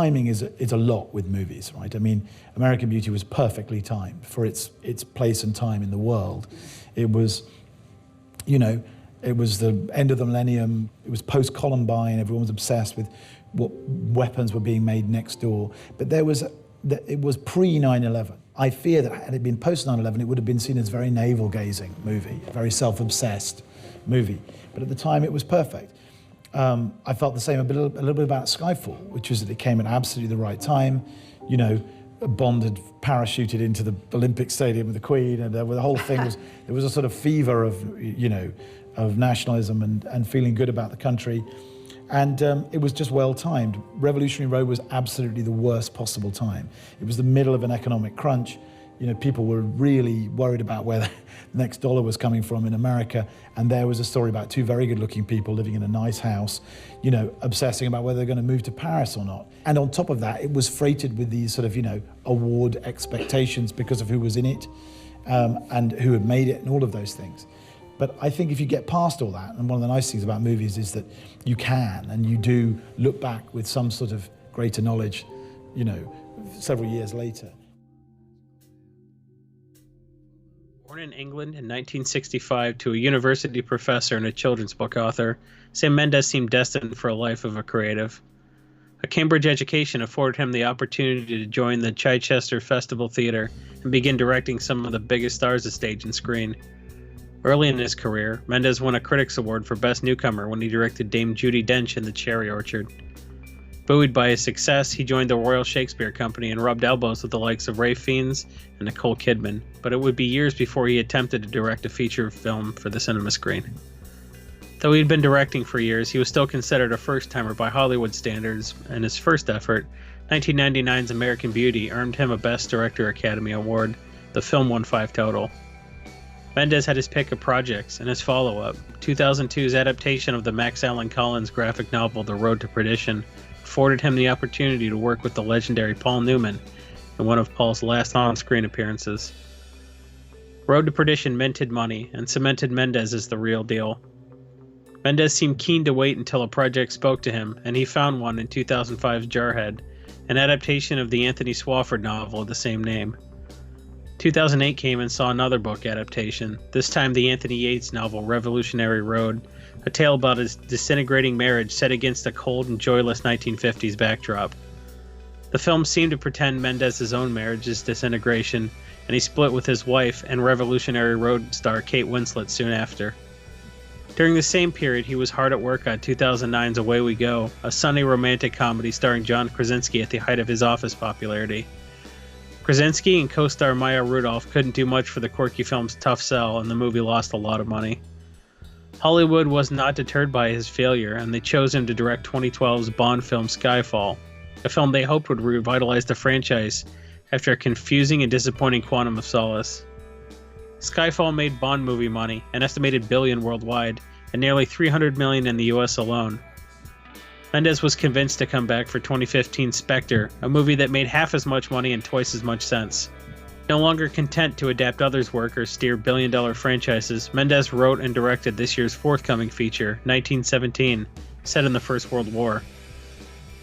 timing is a lot with movies, right? I mean, American Beauty was perfectly timed for its place and time in the world. It was, it was the end of the millennium. It was post-Columbine. Everyone was obsessed with what weapons were being made next door. But it was pre-9/11. I fear that had it been post-9/11, it would have been seen as a very navel-gazing movie, a very self-obsessed movie. But at the time, it was perfect. I felt the same a little bit about Skyfall, which was that it came at absolutely the right time. Bond had parachuted into the Olympic Stadium with the Queen, and the whole thing was, there was a sort of fever of nationalism and feeling good about the country. And it was just well timed. Revolutionary Road was absolutely the worst possible time. It was the middle of an economic crunch. People were really worried about where the next dollar was coming from in America. And there was a story about two very good-looking people living in a nice house, obsessing about whether they're going to move to Paris or not. And on top of that, it was freighted with these sort of, award expectations because of who was in it and who had made it and all of those things. But I think if you get past all that, and one of the nice things about movies is that you can and you do look back with some sort of greater knowledge, several years later. Born in England in 1965 to a university professor and a children's book author, Sam Mendes seemed destined for a life of a creative. A Cambridge education afforded him the opportunity to join the Chichester Festival Theatre and begin directing some of the biggest stars of stage and screen. Early in his career, Mendes won a Critics Award for Best Newcomer when he directed Dame Judi Dench in The Cherry Orchard. Buoyed by his success, he joined the Royal Shakespeare Company and rubbed elbows with the likes of Ralph Fiennes and Nicole Kidman, but it would be years before he attempted to direct a feature film for the cinema screen. Though he had been directing for years, he was still considered a first-timer by Hollywood standards, and his first effort, 1999's American Beauty, earned him a Best Director Academy Award. The film won 5 total. Mendes had his pick of projects, and his follow-up, 2002's adaptation of the Max Allan Collins graphic novel The Road to Perdition, afforded him the opportunity to work with the legendary Paul Newman in one of Paul's last on-screen appearances. Road to Perdition minted money and cemented Mendes as the real deal. Mendes seemed keen to wait until a project spoke to him, and he found one in 2005's Jarhead, an adaptation of the Anthony Swofford novel of the same name. 2008 came and saw another book adaptation, this time the Anthony Yates novel Revolutionary Road, a tale about his disintegrating marriage set against a cold and joyless 1950s backdrop. The film seemed to pretend Mendes' own marriage's disintegration, and he split with his wife and Revolutionary Road star Kate Winslet soon after. During the same period, he was hard at work on 2009's Away We Go, a sunny romantic comedy starring John Krasinski at the height of his Office popularity. Krasinski and co-star Maya Rudolph couldn't do much for the quirky film's tough sell, and the movie lost a lot of money. Hollywood was not deterred by his failure, and they chose him to direct 2012's Bond film Skyfall, a film they hoped would revitalize the franchise after a confusing and disappointing Quantum of Solace. Skyfall made Bond movie money, an estimated $1 billion worldwide, and nearly $300 million in the US alone. Mendes was convinced to come back for 2015's Spectre, a movie that made half as much money and twice as much sense. No longer content to adapt others' work or steer billion-dollar franchises, Mendes wrote and directed this year's forthcoming feature, 1917, set in the First World War.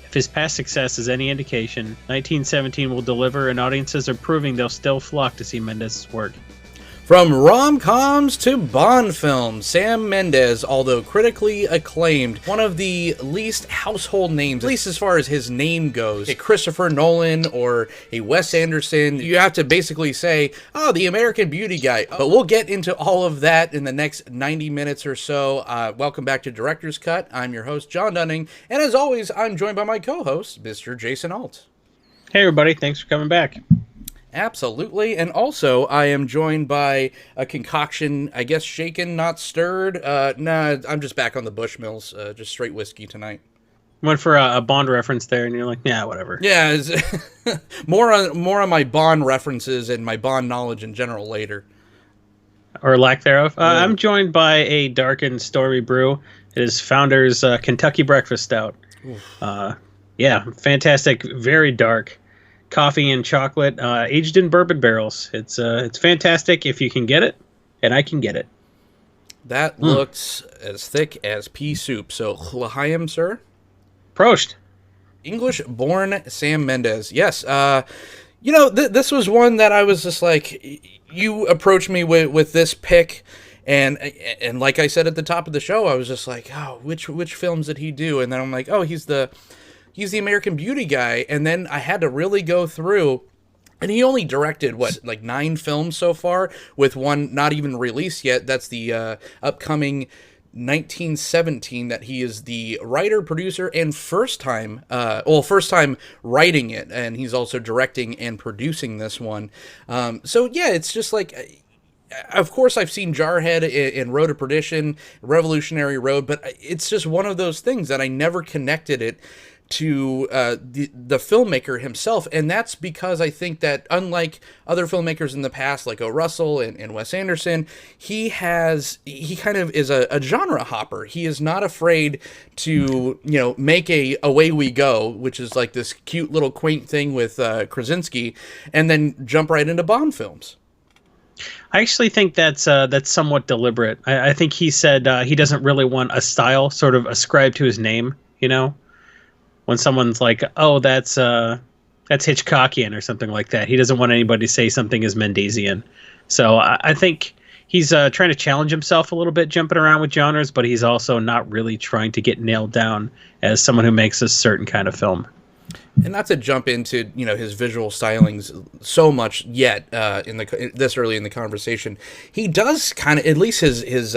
If his past success is any indication, 1917 will deliver, and audiences are proving they'll still flock to see Mendes' work. From rom-coms to Bond films, Sam Mendes, although critically acclaimed, one of the least household names, at least as far as his name goes. A Christopher Nolan or a Wes Anderson, you have to basically say, oh, the American Beauty guy. But we'll get into all of that in the next 90 minutes or so. Welcome back to Director's Cut. I'm your host, Jon Dunning, and as always, I'm joined by my co-host, Mr. Jason Alt. Hey everybody, thanks for coming back. Absolutely, and also I am joined by a concoction, I guess shaken, not stirred. Nah, I'm just back on the Bushmills, just straight whiskey tonight. Went for a Bond reference there, and you're like, yeah, whatever. Yeah, more on my Bond references and my Bond knowledge in general later. Or lack thereof. I'm joined by a dark and stormy brew. It is Founder's Kentucky Breakfast Stout. Yeah, fantastic, very dark. Coffee and chocolate, aged in bourbon barrels. It's fantastic if you can get it, and I can get it. That looks as thick as pea soup. So, l'chaim, sir. Prost. English-born Sam Mendes. Yes. This was one that I was just like, you approached me with this pick, and like I said at the top of the show, I was just like, oh, which films did he do? And then I'm like, oh, he's the American Beauty guy. And then I had to really go through, and he only directed like 9 films so far, with one not even released yet. That's the upcoming 1917 that he is the writer, producer, and first time writing it, and he's also directing and producing this one. So yeah, it's just like, of course I've seen Jarhead in Road to Perdition, Revolutionary Road, but it's just one of those things that I never connected it to the filmmaker himself. And that's because I think that, unlike other filmmakers in the past, like O. Russell and Wes Anderson, he kind of is a genre hopper. He is not afraid to, make a Away We Go, which is like this cute little quaint thing with Krasinski, and then jump right into Bond films. I actually think that's somewhat deliberate. I think he said he doesn't really want a style sort of ascribed to his name, when someone's like, oh, that's Hitchcockian or something like that. He doesn't want anybody to say something is Mendesian. So I think he's trying to challenge himself a little bit, jumping around with genres, but he's also not really trying to get nailed down as someone who makes a certain kind of film. And not to jump into his visual stylings so much yet this early in the conversation, he does kind of, at least his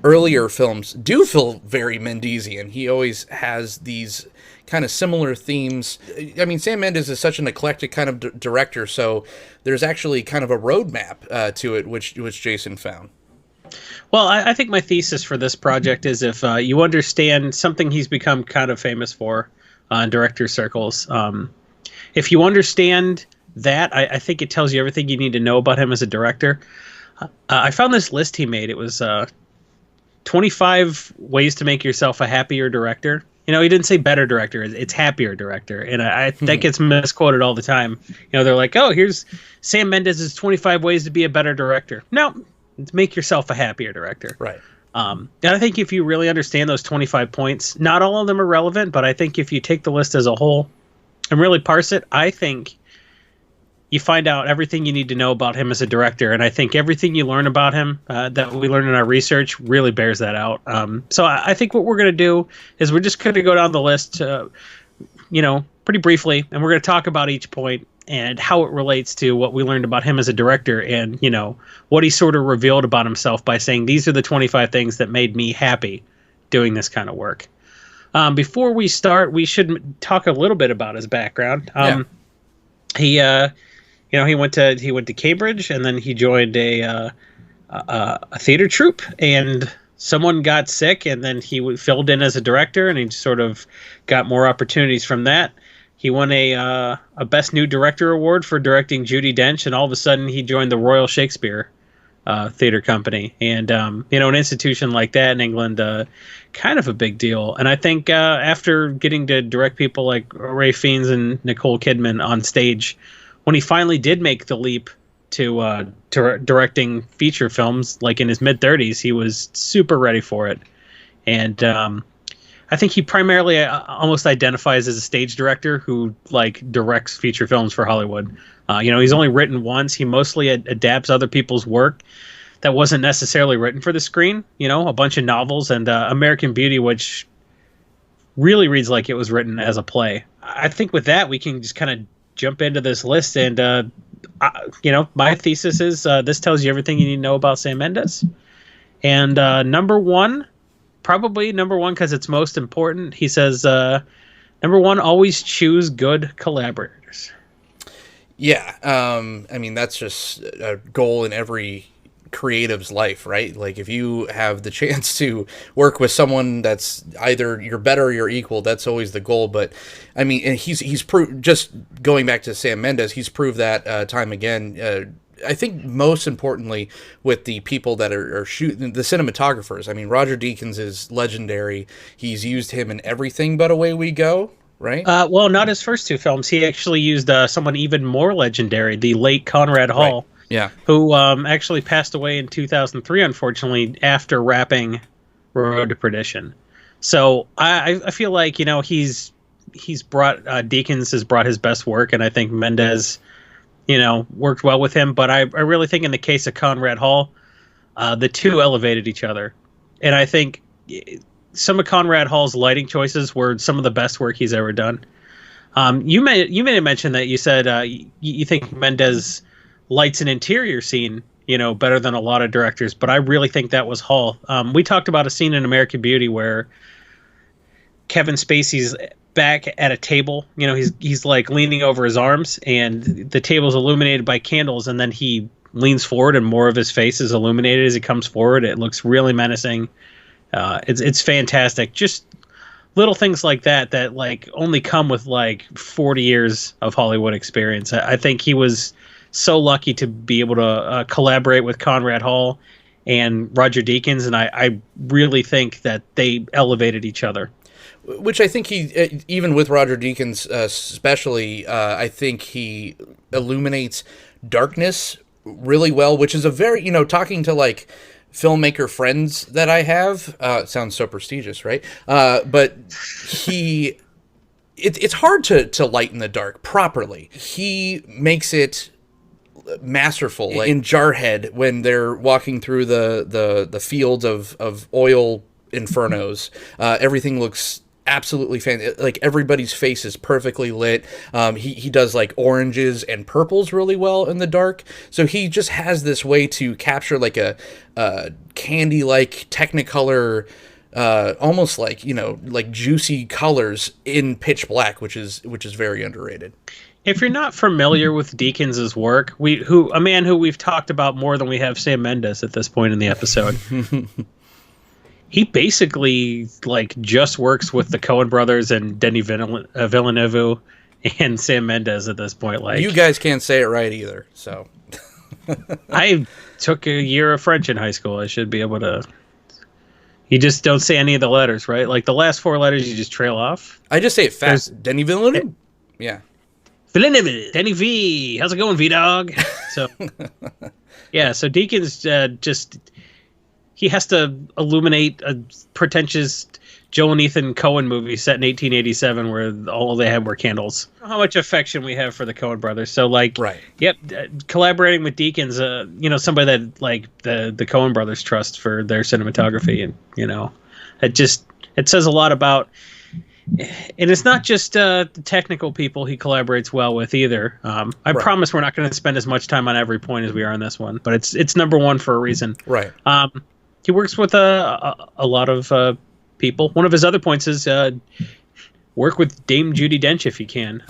earlier films do feel very Mendesian. He always has these kind of similar themes. I mean, Sam Mendes is such an eclectic kind of director, so there's actually kind of a roadmap to it, which Jason found. Well, I think my thesis for this project is, if you understand something he's become kind of famous for in director circles, if you understand that, I think it tells you everything you need to know about him as a director. I found this list he made. It was 25 ways to make yourself a happier director. He didn't say better director. It's happier director. And that gets misquoted all the time. They're like, oh, here's Sam Mendes' 25 ways to be a better director. No, it's make yourself a happier director. Right. And I think if you really understand those 25 points, not all of them are relevant, but I think if you take the list as a whole and really parse it, I think you find out everything you need to know about him as a director. And I think everything you learn about him that we learned in our research really bears that out. So I think what we're going to do is we're just going to go down the list, pretty briefly, and we're going to talk about each point and how it relates to what we learned about him as a director, and, what he sort of revealed about himself by saying, these are the 25 things that made me happy doing this kind of work. Before we start, we should talk a little bit about his background. He went to Cambridge, and then he joined a theater troupe, and someone got sick, and then he filled in as a director, and he sort of got more opportunities from that. He won a Best New Director award for directing Judi Dench, and all of a sudden he joined the Royal Shakespeare Theatre Company. And, an institution like that in England, kind of a big deal. And I think after getting to direct people like Ray Fiennes and Nicole Kidman on stage, when he finally did make the leap to directing feature films, like in his mid-30s, he was super ready for it. And I think he primarily almost identifies as a stage director who directs feature films for Hollywood. He's only written once. He mostly adapts other people's work that wasn't necessarily written for the screen. A bunch of novels and American Beauty, which really reads like it was written as a play. I think with that we can just kind of jump into this list, and my thesis is this tells you everything you need to know about Sam Mendes. And number one, because it's most important, he says, number one, always choose good collaborators. Yeah, that's just a goal in every creative's life, right? Like, if you have the chance to work with someone that's either you're better or you're equal, that's always the goal. But and he's proved, just going back to Sam Mendes, he's proved that time again. I think most importantly with the people that are shooting, the cinematographers. Roger Deakins is legendary. He's used him in everything but Away We Go, right? Well, not his first two films. He actually used someone even more legendary, the late Conrad Hall. Right. Yeah. Who actually passed away in 2003, unfortunately, after wrapping Road to Perdition. So I feel like, he's he's brought Deakins has brought his best work, and I think Mendes, worked well with him. But I really think in the case of Conrad Hall, the two elevated each other, and I think some of Conrad Hall's lighting choices were some of the best work he's ever done. You made a mention that you said you think Mendes lights an interior scene, better than a lot of directors, but I really think that was Hall. We talked about a scene in American Beauty where Kevin Spacey's back at a table. He's like leaning over his arms, and the table's illuminated by candles, and then he leans forward, and more of his face is illuminated as he comes forward. It looks really menacing. It's fantastic. Just little things like that like only come with like 40 years of Hollywood experience. I think he was so lucky to be able to collaborate with Conrad Hall and Roger Deakins, and I really think that they elevated each other. Which I think he, even with Roger Deakins especially, I think he illuminates darkness really well, which is a very, talking to like filmmaker friends that I have, it sounds so prestigious, right? But it's hard to light in the dark properly. He makes it masterful, like in Jarhead when they're walking through the fields of oil infernos. Everything looks absolutely fantastic. Like everybody's face is perfectly lit. He does like oranges and purples really well in the dark. So he just has this way to capture like a candy like Technicolor, almost like like juicy colors in pitch black, which is very underrated. If you're not familiar with Deakins' work, a man who we've talked about more than we have Sam Mendes at this point in the episode, he basically like just works with the Coen brothers and Denis Villeneuve and Sam Mendes at this point. Like, you guys can't say it right either, so. I took a year of French in high school. I should be able to. You just don't say any of the letters, right? Like the last four letters, you just trail off. I just say it fast. Denis Villeneuve? Yeah. Villeneuve, Denny V. How's it going, V-Dog? So, yeah, so Deakins he has to illuminate a pretentious Joe and Ethan Coen movie set in 1887 where all they had were candles. How much affection we have for the Coen brothers. So, like, right. Yep, collaborating with Deakins, somebody that, like, the Coen brothers trust for their cinematography. And, it says a lot about... And it's not just the technical people he collaborates well with either. I promise we're not going to spend as much time on every point as we are on this one, but it's number one for a reason. Right. He works with a lot of people. One of his other points is work with Dame Judi Dench if you can.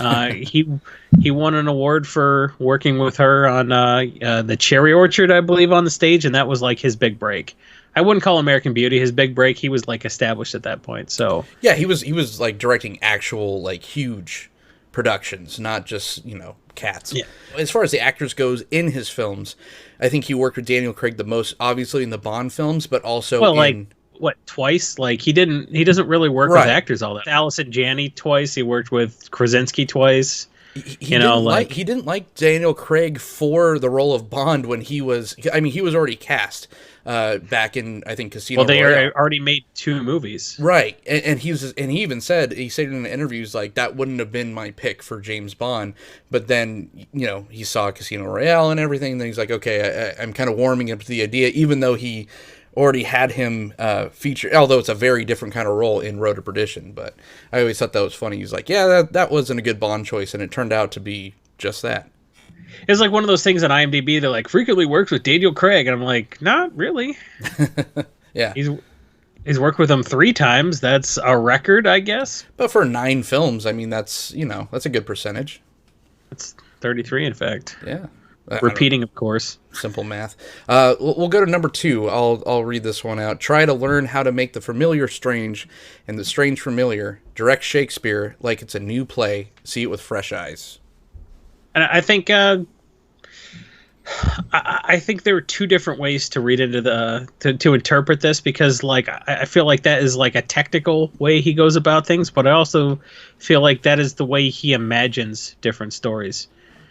He won an award for working with her on the Cherry Orchard, I believe, on the stage, and that was like his big break. I wouldn't call American Beauty his big break. He was like established at that point. So yeah, he was like directing actual like huge productions, not just cats. Yeah. As far as the actors goes in his films, I think he worked with Daniel Craig the most, obviously in the Bond films, but also twice? Like he doesn't really work with actors all that. Allison Janney twice. He worked with Krasinski twice. He didn't like Daniel Craig for the role of Bond when he was already cast back in, I think, Casino Royale. Well, they already made 2 movies. Right. And he even said in the interviews, like, that wouldn't have been my pick for James Bond. But then, he saw Casino Royale and everything, and then he's like, okay, I'm kind of warming up to the idea, even though he already had him featured, although it's a very different kind of role in Road to Perdition. But I always thought that was funny. He's like, yeah, that wasn't a good Bond choice, and it turned out to be just that. It's like one of those things on IMDb. They're like, frequently works with Daniel Craig, and I'm like, not really. Yeah, he's worked with him 3 times. That's a record, I guess. But for 9 films, I mean, that's a good percentage. That's 33, in fact. Yeah. Repeating, of course. Simple math. We'll go to number 2. I'll read this one out. Try to learn how to make the familiar strange and the strange familiar. Direct Shakespeare like it's a new play. See it with fresh eyes. And I think I think there are 2 different ways to read into to interpret this, because like I feel like that is like a technical way he goes about things, but I also feel like that is the way he imagines different stories.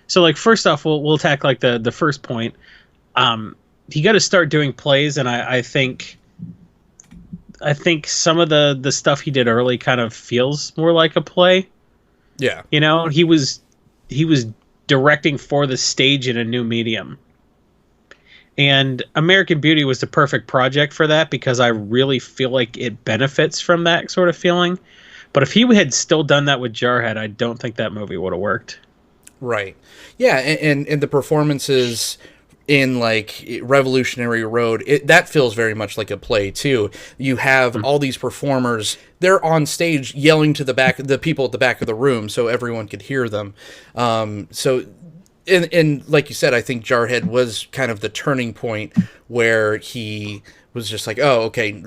So like first off, we'll attack like the first point. He got to start doing plays, and I think some of the stuff he did early kind of feels more like a play. Yeah. You know, he was directing for the stage in a new medium. And American Beauty was the perfect project for that because I really feel like it benefits from that sort of feeling. But if he had still done that with Jarhead, I don't think that movie would have worked. Right. Yeah, and the performances in like Revolutionary Road, that feels very much like a play too. You have all these performers, they're on stage yelling to the people at the back of the room so everyone could hear them. And like you said, I think Jarhead was kind of the turning point where he was just like, oh, okay,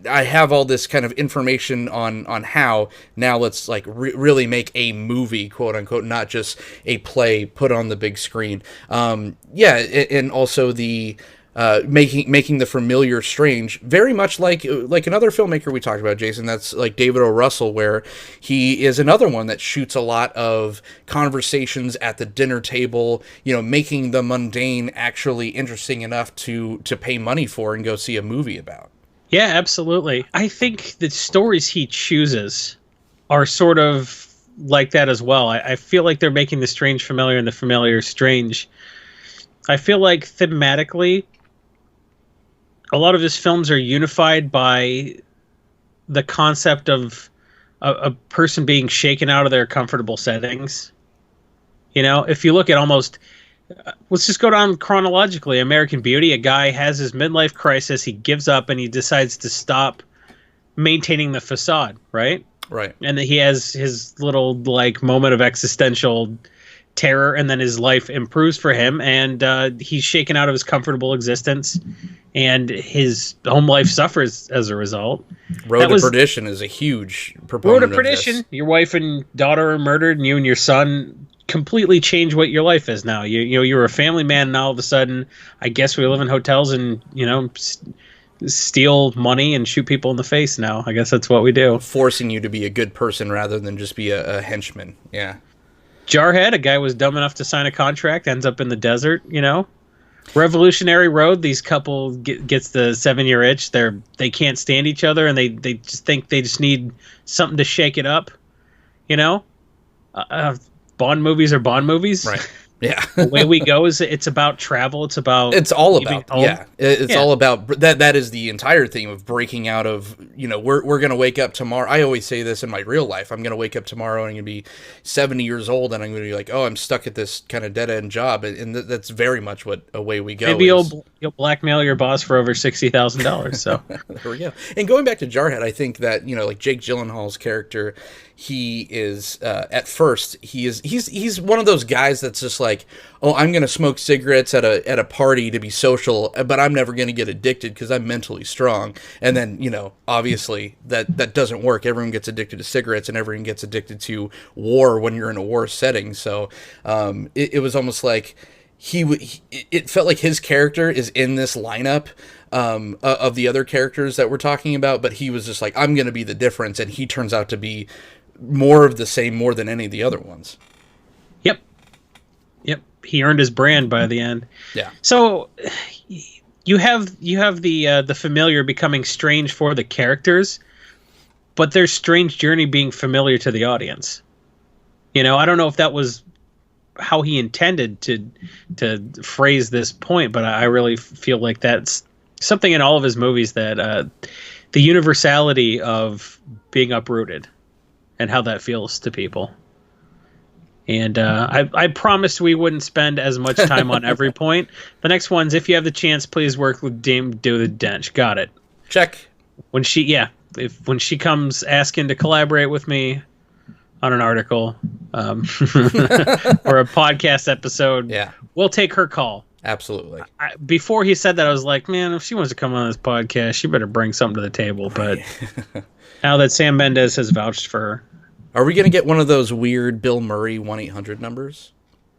I have all this kind of information on how, now let's like really make a movie, quote unquote, not just a play put on the big screen. And also the making the familiar strange, very much like another filmmaker we talked about, Jason, that's like David O. Russell, where he is another one that shoots a lot of conversations at the dinner table, making the mundane actually interesting enough to pay money for and go see a movie about. Yeah, absolutely. I think the stories he chooses are sort of like that as well. I feel like they're making the strange familiar and the familiar strange. I feel like thematically, a lot of his films are unified by the concept of a person being shaken out of their comfortable settings. If you look at almost, let's just go down chronologically. American Beauty, a guy has his midlife crisis, he gives up and he decides to stop maintaining the facade, right? Right. And he has his little like moment of existential terror, and then his life improves for him, and he's shaken out of his comfortable existence, and his home life suffers as a result. Road to Perdition is a huge proponent Road to Perdition. Your wife and daughter are murdered, and you and your son completely change what your life is now. You're a family man, and all of a sudden, I guess we live in hotels and steal money and shoot people in the face now. I guess that's what we do. Forcing you to be a good person rather than just be a henchman. Yeah. Jarhead, a guy was dumb enough to sign a contract, ends up in the desert, Revolutionary Road, these couple gets the 7-year itch. They can't stand each other, and they just think they just need something to shake it up, Bond movies are Bond movies. Right. Yeah. The Way We Go it's about travel. It's all about all about that is the entire theme of breaking out of, we're going to wake up tomorrow. I always say this in my real life. I'm going to wake up tomorrow and I'm going to be 70 years old and I'm going to be like, oh, I'm stuck at this kind of dead end job. And that's very much what Away We Go Maybe is. You'll blackmail your boss for over $60,000. So there we go. And going back to Jarhead, I think that, like Jake Gyllenhaal's character, he is at first he's one of those guys that's just like, oh, I'm gonna smoke cigarettes at a party to be social, but I'm never gonna get addicted because I'm mentally strong. And then obviously that doesn't work. Everyone gets addicted to cigarettes and everyone gets addicted to war when you're in a war setting. So it was almost like it felt like his character is in this lineup of the other characters that we're talking about, but he was just like, I'm gonna be the difference, and he turns out to be more of the same more than any of the other ones. Yep. He earned his brand by the end. Yeah. So you have the familiar becoming strange for the characters, but their strange journey being familiar to the audience. I don't know if that was how he intended to phrase this point, but I really feel like that's something in all of his movies, that the universality of being uprooted and how that feels to people. And I promised we wouldn't spend as much time on every point. The next one's, if you have the chance, please work with Dame Judi Dench. Got it. Check. When she comes asking to collaborate with me on an article or a podcast episode, we'll take her call. Absolutely. Before he said that, I was like, man, if she wants to come on this podcast, she better bring something to the table. But now that Sam Mendes has vouched for her. Are we going to get one of those weird Bill Murray 1-800 numbers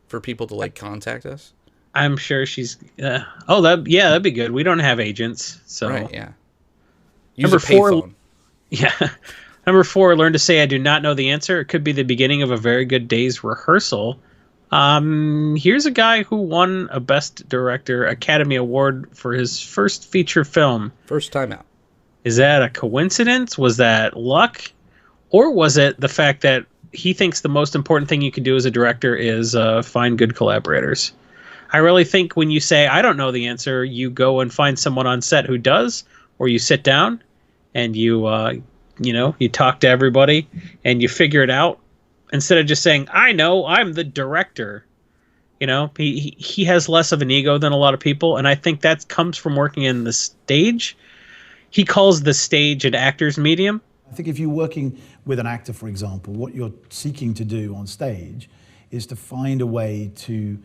for people to contact us? I'm sure she's. That'd be good. We don't have agents, so right. Yeah. Use a payphone. Yeah. Number 4, learn to say I do not know the answer. It could be the beginning of a very good day's rehearsal. Here's a guy who won a Best Director Academy Award for his first feature film. First time out. Is that a coincidence? Was that luck? Or was it the fact that he thinks the most important thing you can do as a director is find good collaborators. I really think when you say, I don't know the answer, you go and find someone on set who does, or you sit down and you talk to everybody and you figure it out instead of just saying, I know, I'm the director. He has less of an ego than a lot of people. And I think that comes from working in the stage. He calls the stage an actor's medium. I think if you're working with an actor, for example, what you're seeking to do on stage is to find a way to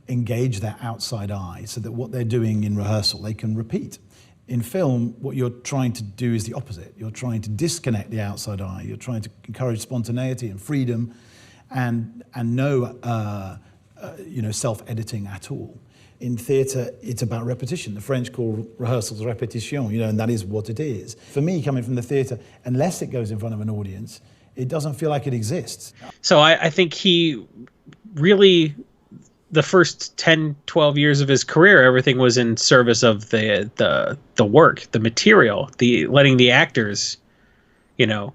engage their outside eye so that what they're doing in rehearsal, they can repeat. In film, what you're trying to do is the opposite. You're trying to disconnect the outside eye. You're trying to encourage spontaneity and freedom and no self-editing at all. In theatre, it's about repetition. The French call rehearsals répétition, and that is what it is. For me, coming from the theatre, unless it goes in front of an audience, it doesn't feel like it exists. So I think he really, the first 10, 12 years of his career, everything was in service of the work, the material, the letting the actors,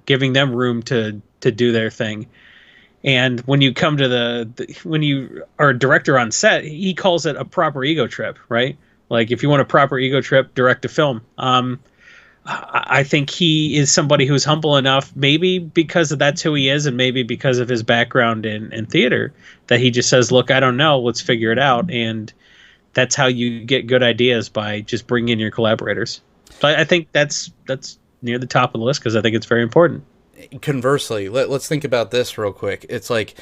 giving them room to do their thing. And when you come to when you are a director on set, he calls it a proper ego trip, right? Like if you want a proper ego trip, direct a film. I think he is somebody who's humble enough, maybe because that's who he is, and maybe because of his background in theater, that he just says, "Look, I don't know. Let's figure it out." And that's how you get good ideas, by just bringing in your collaborators. So I think that's near the top of the list because I think it's very important. Conversely, let's think about this real quick. It's like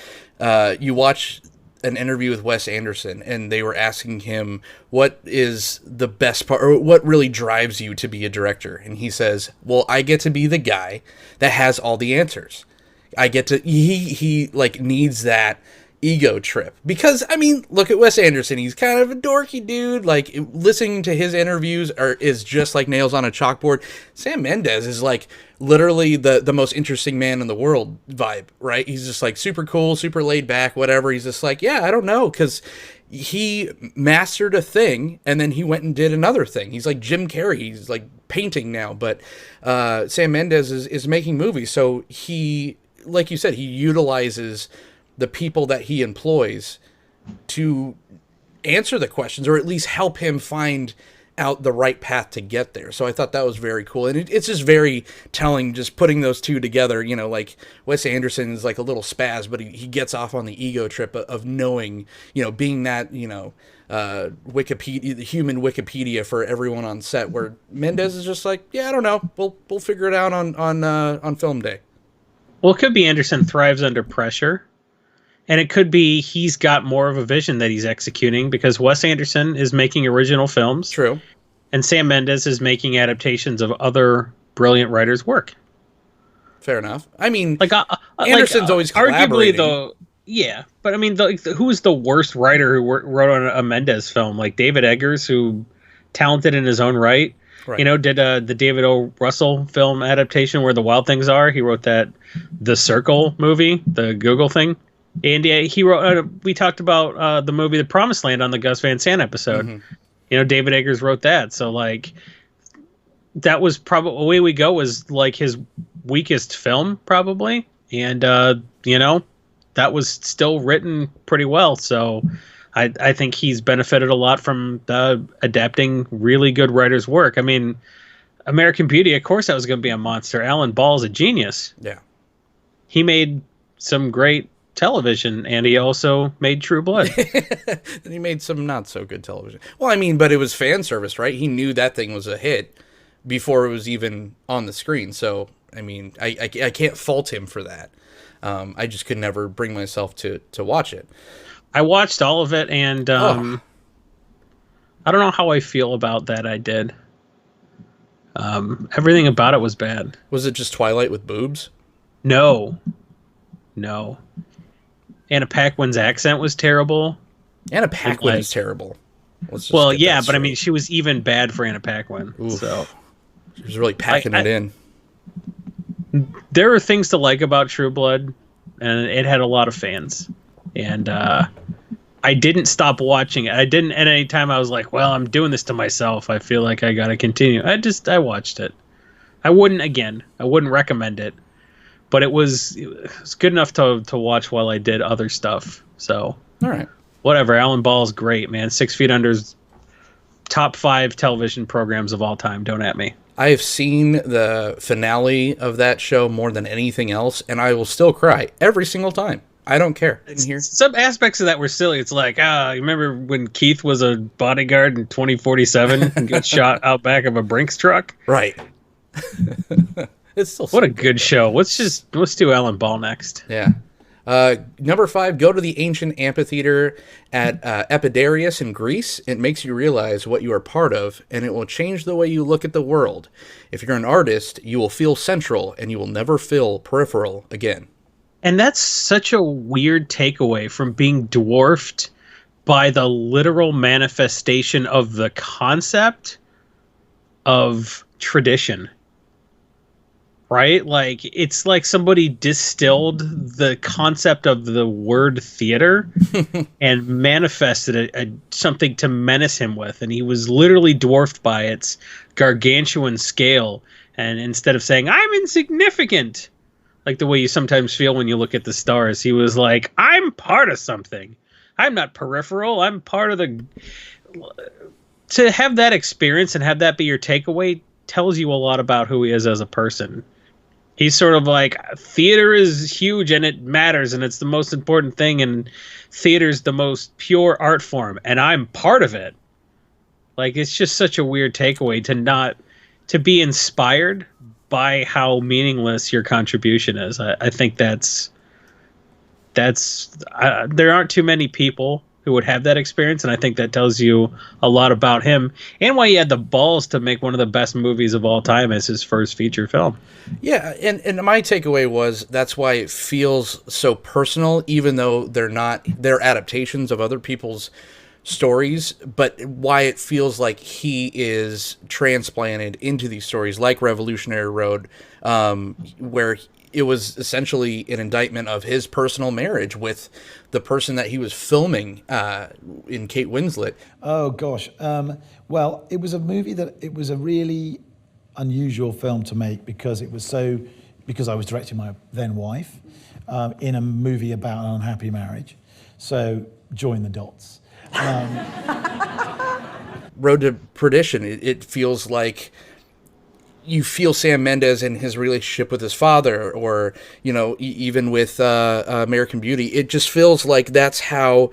you watch an interview with Wes Anderson and they were asking him what is the best part, or what really drives you to be a director, and he says, well, I get to be the guy that has all the answers. I get to he like needs that ego trip, because I mean, look at Wes Anderson. He's kind of a dorky dude. Like, listening to his interviews is just like nails on a chalkboard. Sam Mendes is like literally the most interesting man in the world vibe, right? He's just like super cool, super laid back, whatever. He's just like, yeah, I don't know, because he mastered a thing and then he went and did another thing. He's like Jim Carrey. He's like painting now, but Sam Mendes is making movies. So he, like you said, he utilizes the people that he employs to answer the questions, or at least help him find out the right path to get there. So I thought that was very cool. And it's just very telling, just putting those two together. Like Wes Anderson is like a little spaz, but he gets off on the ego trip of knowing, being that, Wikipedia, the human Wikipedia for everyone on set, where Mendes is just like, yeah, I don't know. We'll figure it out on film day. Well, it could be Anderson thrives under pressure. And it could be he's got more of a vision that he's executing, because Wes Anderson is making original films. True. And Sam Mendes is making adaptations of other brilliant writers' work. Fair enough. I mean, Anderson's always arguably, collaborating. though, yeah. But I mean, who was the worst writer who wrote on a Mendes film? Like David Eggers, who talented in his own right. Right. Did the David O. Russell film adaptation Where the Wild Things Are. He wrote that The Circle movie, the Google thing. And he wrote. We talked about the movie The Promised Land on the Gus Van Sant episode. Mm-hmm. David Eggers wrote that. So like, that was probably Away We Go was like his weakest film probably, and that was still written pretty well. So I think he's benefited a lot from adapting really good writers' work. I mean, American Beauty, of course, that was going to be a monster. Alan Ball's a genius. Yeah, he made some great television, and he also made True Blood. And he made some not so good television. Well, I mean, but it was fan service, right? He knew that thing was a hit before it was even on the screen. So, I mean, I can't fault him for that. I just could never bring myself to watch it. I watched all of it, and I don't know how I feel about that. I did. Everything about it was bad. Was it just Twilight with boobs? No. Anna Paquin's accent was terrible. Anna Paquin is terrible. Well, yeah, but I mean, she was even bad for Anna Paquin. Oof. So she was really packing it in. There are things to like about True Blood, and it had a lot of fans. And I didn't stop watching it. I didn't at any time I was like, well, I'm doing this to myself. I feel like I got to continue. I watched it. I wouldn't recommend it. but it was good enough to watch while I did other stuff. So All right. whatever. Alan Ball's great, man. 6 Feet Under's top 5 television programs of all time. Don't at me. I have seen the finale of that show more than anything else, and I will still cry every single time. I don't care. In here. Some aspects of that were silly. It's like, you remember when Keith was a bodyguard in 2047 and got shot out back of a Brinks truck? Right. It's still what a good show. Let's do Alan Ball next. Yeah. Number 5, go to the ancient amphitheater at Epidaurus in Greece. It makes you realize what you are part of, and it will change the way you look at the world. If you're an artist, you will feel central, and you will never feel peripheral again. And that's such a weird takeaway from being dwarfed by the literal manifestation of the concept of tradition. Right? Like, it's like somebody distilled the concept of the word theater and manifested something to menace him with. And he was literally dwarfed by its gargantuan scale. And instead of saying, I'm insignificant, like the way you sometimes feel when you look at the stars, he was like, I'm part of something. I'm not peripheral. I'm part of the... To have that experience and have that be your takeaway tells you a lot about who he is as a person. He's sort of like, theater is huge and it matters and it's the most important thing, and theater's the most pure art form and I'm part of it. Like, it's just such a weird takeaway to be inspired by how meaningless your contribution is. I think there aren't too many people who would have that experience, and I think that tells you a lot about him and why he had the balls to make one of the best movies of all time as his first feature film. Yeah, and my takeaway was that's why it feels so personal, even though they're adaptations of other people's stories, but why it feels like he is transplanted into these stories, like Revolutionary Road, where it was essentially an indictment of his personal marriage with the person that he was filming in Kate Winslet. Oh, gosh. Well, it was a movie it was a really unusual film to make because I was directing my then wife in a movie about an unhappy marriage. So join the dots. Road to Perdition, it feels like you feel Sam Mendes and his relationship with his father, or, even with American Beauty. It just feels like that's how,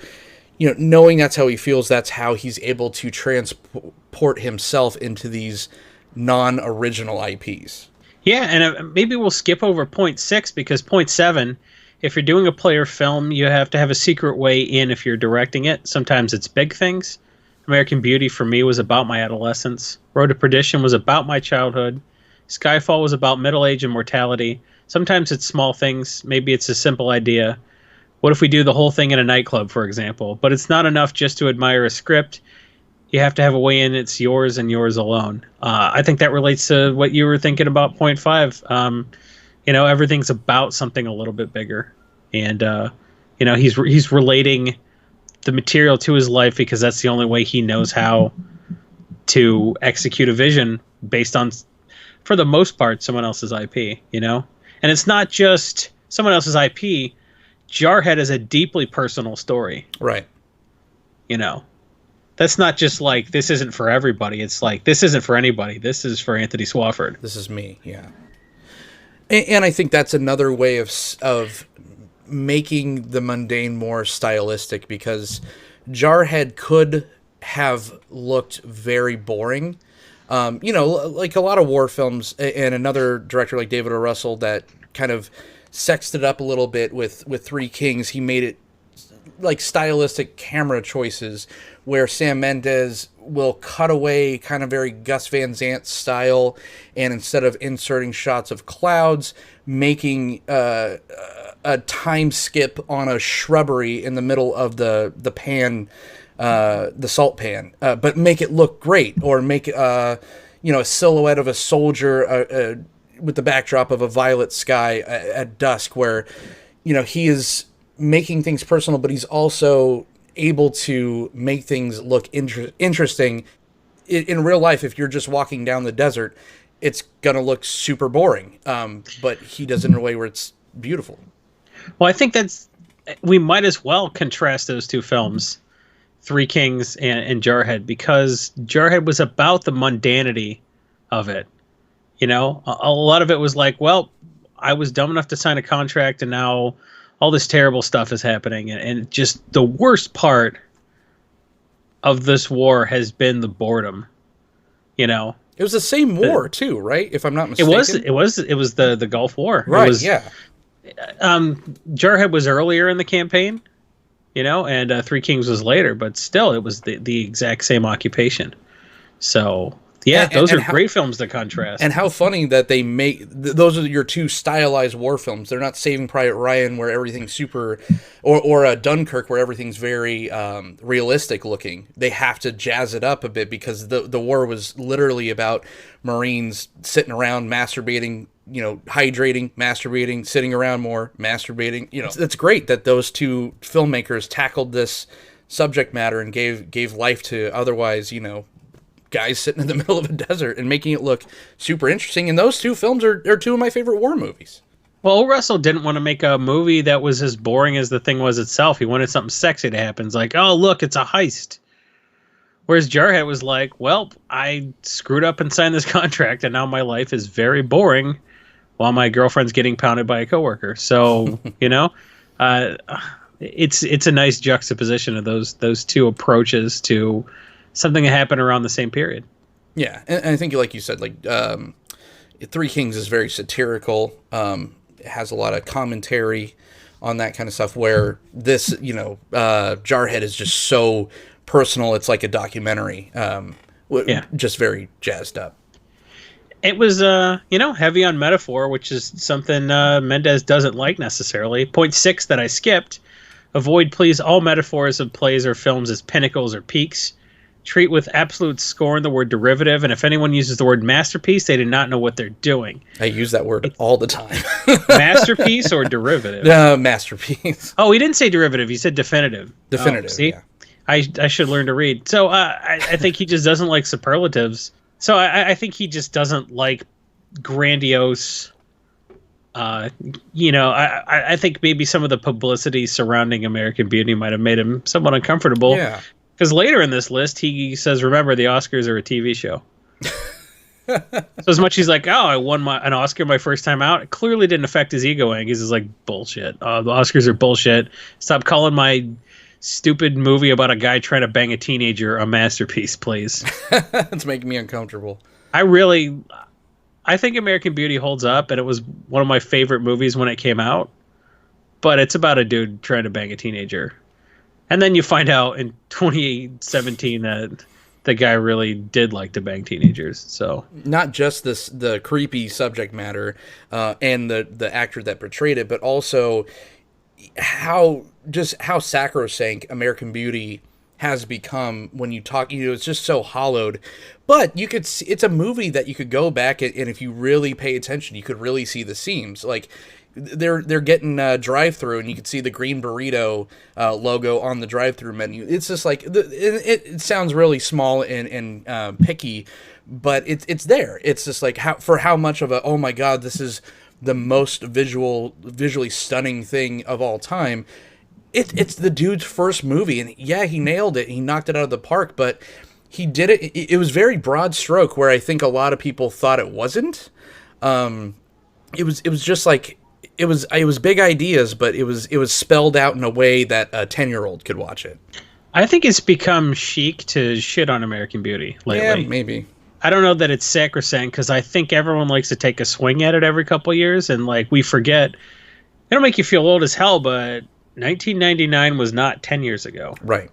knowing that's how he feels, that's how he's able to transport himself into these non-original IPs. Yeah, and maybe we'll skip over point 6, because point 7, if you're doing a player film, you have to have a secret way in if you're directing it. Sometimes it's big things. American Beauty, for me, was about my adolescence. Road to Perdition was about my childhood. Skyfall was about middle age and mortality. Sometimes it's small things. Maybe it's a simple idea. What if we do the whole thing in a nightclub, for example? But it's not enough just to admire a script. You have to have a way in. It's yours and yours alone. I think that relates to what you were thinking about point 5. Everything's about something a little bit bigger. And, he's relating the material to his life because that's the only way he knows how to execute a vision based on, for the most part, someone else's IP, And it's not just someone else's IP. Jarhead is a deeply personal story. Right. That's not just like, this isn't for everybody. It's like, this isn't for anybody. This is for Anthony Swafford. This is me, yeah. And I think that's another way of making the mundane more stylistic, because Jarhead could have looked very boring. Like a lot of war films, and another director like David O. Russell that kind of sexed it up a little bit with Three Kings. He made it like stylistic camera choices where Sam Mendes will cut away kind of very Gus Van Sant style, and instead of inserting shots of clouds, making a time skip on a shrubbery in the middle of the pan, the salt pan, but make it look great, or make a silhouette of a soldier with the backdrop of a violet sky at dusk, where he is making things personal, but he's also able to make things look interesting. In real life, if you're just walking down the desert, it's gonna look super boring. But he does it in a way where it's beautiful. Well, I think we might as well contrast those two films, Three Kings and Jarhead, because Jarhead was about the mundanity of it. You know, a lot of it was like, well, I was dumb enough to sign a contract, and now all this terrible stuff is happening. And just the worst part of this war has been the boredom. You know, it was the same war too, right? If I'm not mistaken, it was the Gulf War, right? Yeah. Jarhead was earlier in the campaign, you know, and Three Kings was later, but still, it was the exact same occupation. So. Yeah, those are great films to contrast. And how funny that they make those are your two stylized war films. They're not Saving Private Ryan where everything's super, or Dunkirk where everything's very realistic looking. They have to jazz it up a bit because the war was literally about Marines sitting around masturbating, you know, hydrating, masturbating, sitting around more, masturbating. You know, it's great that those two filmmakers tackled this subject matter and gave life to otherwise, you know, guys sitting in the middle of a desert and making it look super interesting. And those two films are two of my favorite war movies. Well, Russell didn't want to make a movie that was as boring as the thing was itself. He wanted something sexy to happen. It's like, oh, look, it's a heist. Whereas Jarhead was like, well, I screwed up and signed this contract, and now my life is very boring while my girlfriend's getting pounded by a coworker. So, you know, it's a nice juxtaposition of those two approaches to something that happened around the same period. Yeah, and I think, like you said, like Three Kings is very satirical. It has a lot of commentary on that kind of stuff. Where this, you know, Jarhead is just so personal. It's like a documentary. Just very jazzed up. It was, you know, heavy on metaphor, which is something Mendes doesn't like necessarily. Point 6 that I skipped: avoid, please, all metaphors of plays or films as pinnacles or peaks. Treat with absolute scorn the word derivative, and if anyone uses the word masterpiece, they do not know what they're doing. I use that word all the time. Masterpiece or derivative? Masterpiece. Oh, he didn't say derivative. He said definitive. Definitive, see? Yeah. I should learn to read. So I think he just doesn't like superlatives. So I think he just doesn't like grandiose... you know, I think maybe some of the publicity surrounding American Beauty might have made him somewhat uncomfortable. Yeah. Because later in this list, he says, remember, the Oscars are a TV show. So as much as he's like, oh, I won an Oscar my first time out, it clearly didn't affect his ego. He's just like, bullshit. The Oscars are bullshit. Stop calling my stupid movie about a guy trying to bang a teenager a masterpiece, please. It's making me uncomfortable. I think American Beauty holds up, and it was one of my favorite movies when it came out. But it's about a dude trying to bang a teenager. And then you find out in 2017 that the guy really did like to bang teenagers. So not just the creepy subject matter and the actor that portrayed it, but also how sacrosanct American Beauty has become when you talk. You know, it's just so hollowed. But you could see, it's a movie that you could go back and if you really pay attention, you could really see the seams. Like they're getting drive-through, and you can see the green burrito logo on the drive-through menu. It's just like it sounds really small and picky, but it's there. It's just like how much of a, oh my god, this is the most visually stunning thing of all time. It's the dude's first movie, and yeah, he nailed it. He knocked it out of the park, but he did it. It was very broad stroke, where I think a lot of people thought it wasn't. It was just like. It was big ideas, but it was spelled out in a way that a 10-year-old could watch it. I think it's become chic to shit on American Beauty lately. Yeah, maybe. I don't know that it's sacrosanct, because I think everyone likes to take a swing at it every couple of years, and like we forget. It'll make you feel old as hell, but 1999 was not 10 years ago. Right.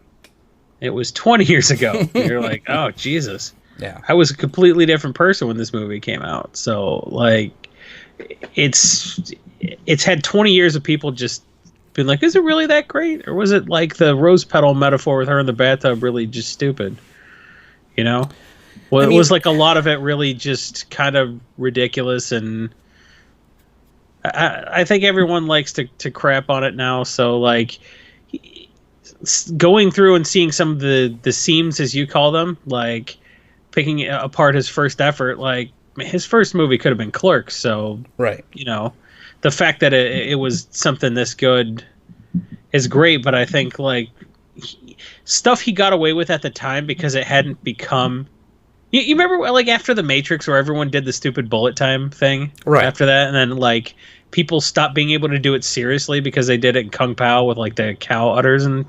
It was 20 years ago. You're like, oh Jesus. Yeah. I was a completely different person when this movie came out. So like, it's had 20 years of people just being like, is it really that great? Or was it like the rose petal metaphor with her in the bathtub really just stupid? You know? Well, I mean, it was like a lot of it really just kind of ridiculous, and I think everyone likes to crap on it now. So like going through and seeing some of the seams, as you call them, like picking apart his first effort, like his first movie could have been Clerks. So, Right. you know, the fact that it was something this good is great. But I think like stuff he got away with at the time because it hadn't become. You remember like after The Matrix where everyone did the stupid bullet time thing? Right. After that, and then like people stopped being able to do it seriously because they did it in Kung Pao with like the cow udders and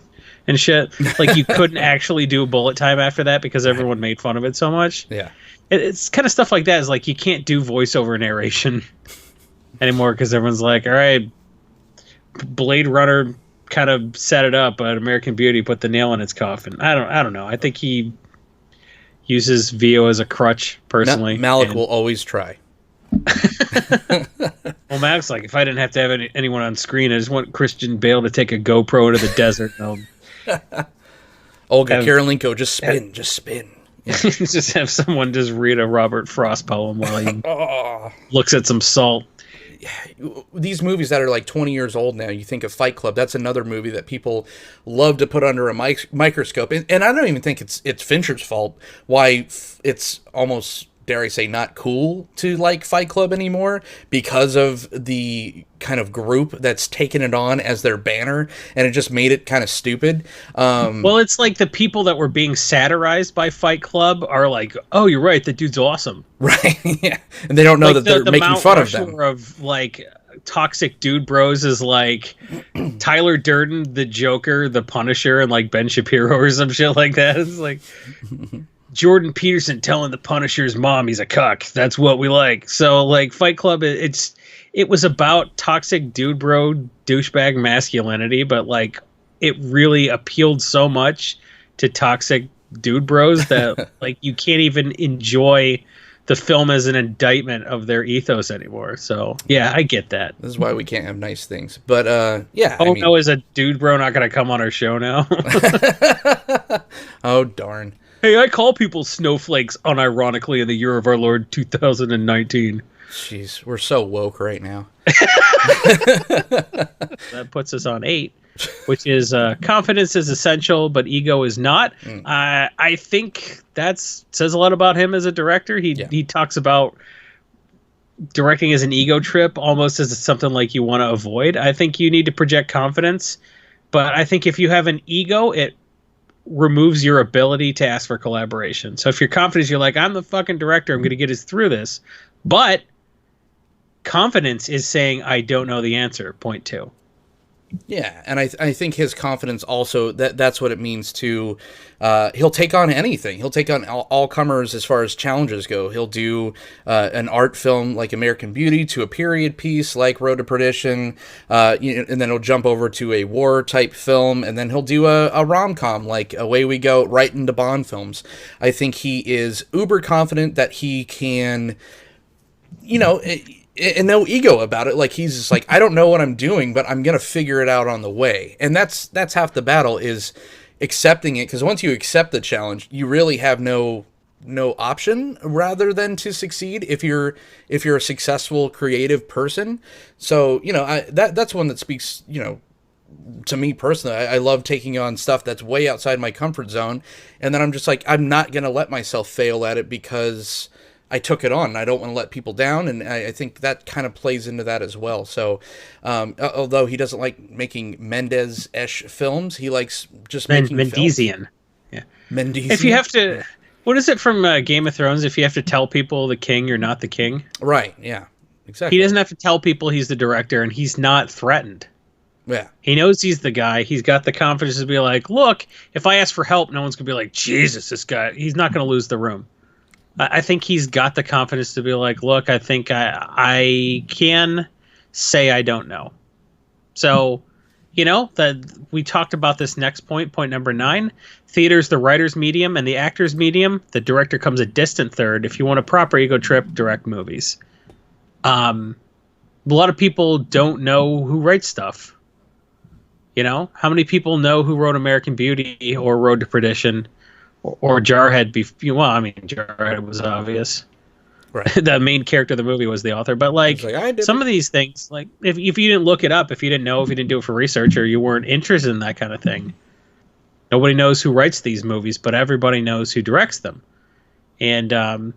shit. Like you couldn't actually do bullet time after that because everyone made fun of it so much. Yeah. It's kind of stuff like that. Is like you can't do voiceover narration anymore because everyone's like, all right, Blade Runner kind of set it up, but American Beauty put the nail in its coffin. I don't know. I think he uses VO as a crutch personally. Malik will always try. Well, Malik's like, if I didn't have to have anyone on screen, I just want Christian Bale to take a GoPro to the desert. Olga Kurylenko, just spin. Yeah. Just have someone just read a Robert Frost poem while he looks at some salt. These movies that are like 20 years old now, you think of Fight Club, that's another movie that people love to put under a microscope. And I don't even think it's Fincher's fault why it's almost, dare I say, not cool to like Fight Club anymore because of the kind of group that's taken it on as their banner, and it just made it kind of stupid. Well, it's like the people that were being satirized by Fight Club are like, oh, you're right, that dude's awesome. Right, yeah. And they don't know like that they're making Mount fun Rushmore of them. Of like toxic dude bros is like Tyler Durden, the Joker, the Punisher, and like Ben Shapiro or some shit like that. It's like Jordan Peterson telling the Punisher's mom he's a cuck. That's what we like. So like Fight Club, it was about toxic dude bro douchebag masculinity, but like it really appealed so much to toxic dude bros that like you can't even enjoy the film as an indictment of their ethos anymore. So yeah, I get that. This is why we can't have nice things. But yeah. Oh, no, is a dude bro not going to come on our show now? Oh, darn. Hey, I call people snowflakes unironically in the year of our Lord 2019. Jeez, we're so woke right now. That puts us on 8, which is confidence is essential, but ego is not. I think that says a lot about him as a director. He talks about directing as an ego trip, almost as something like you want to avoid. I think you need to project confidence, but I think if you have an ego, it removes your ability to ask for collaboration. So if you're confident, you're like, I'm the fucking director, I'm going to get us through this. But confidence is saying, I don't know the answer, point 2. Yeah, and I think his confidence also, that's what it means to, he'll take on anything. He'll take on all comers as far as challenges go. He'll do an art film like American Beauty to a period piece like Road to Perdition, and then he'll jump over to a war-type film, and then he'll do a rom-com like Away We Go, right into Bond films. I think he is uber confident that he can, and no ego about it. Like he's just like, I don't know what I'm doing, but I'm gonna figure it out on the way. And that's half the battle, is accepting it. Because once you accept the challenge, you really have no option rather than to succeed if you're a successful creative person. So that's one that speaks to me personally. I love taking on stuff that's way outside my comfort zone, and then I'm just like, I'm not gonna let myself fail at it because I took it on, and I don't want to let people down, and I think that kind of plays into that as well. So, although he doesn't like making Mendes-ish films, he likes just making Mendesian. Yeah. Mendesian. If you have to, what is it from Game of Thrones? If you have to tell people the king, you're not the king. Right, yeah, exactly. He doesn't have to tell people he's the director, and he's not threatened. Yeah. He knows he's the guy. He's got the confidence to be like, look, if I ask for help, no one's going to be like, Jesus, this guy, he's not going to lose the room. I think he's got the confidence to be like, look, I think I can say I don't know. So, that we talked about this next point number 9. Theater's the writer's medium and the actor's medium. The director comes a distant third. If you want a proper ego trip, direct movies. A lot of people don't know who writes stuff. How many people know who wrote American Beauty or Road to Perdition? Or Jarhead, Jarhead was obvious. Right. The main character of the movie was the author. But some of these things, like if you didn't look it up, if you didn't know, if you didn't do it for research, or you weren't interested in that kind of thing, nobody knows who writes these movies, but everybody knows who directs them. And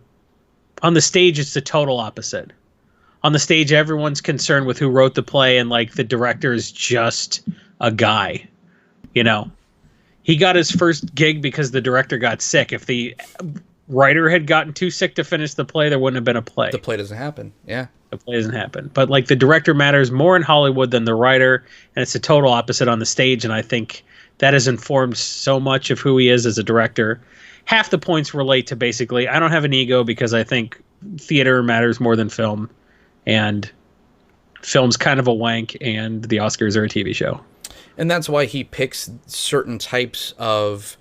On the stage, it's the total opposite. On the stage, everyone's concerned with who wrote the play, and like the director is just a guy. You know, he got his first gig because the director got sick. If the writer had gotten too sick to finish the play, there wouldn't have been a play. The play doesn't happen. Yeah. The play doesn't happen. But like the director matters more in Hollywood than the writer, and it's the total opposite on the stage. And I think that has informed so much of who he is as a director. Half the points relate to basically, I don't have an ego because I think theater matters more than film, and film's kind of a wank, and the Oscars are a TV show. And that's why he picks certain types of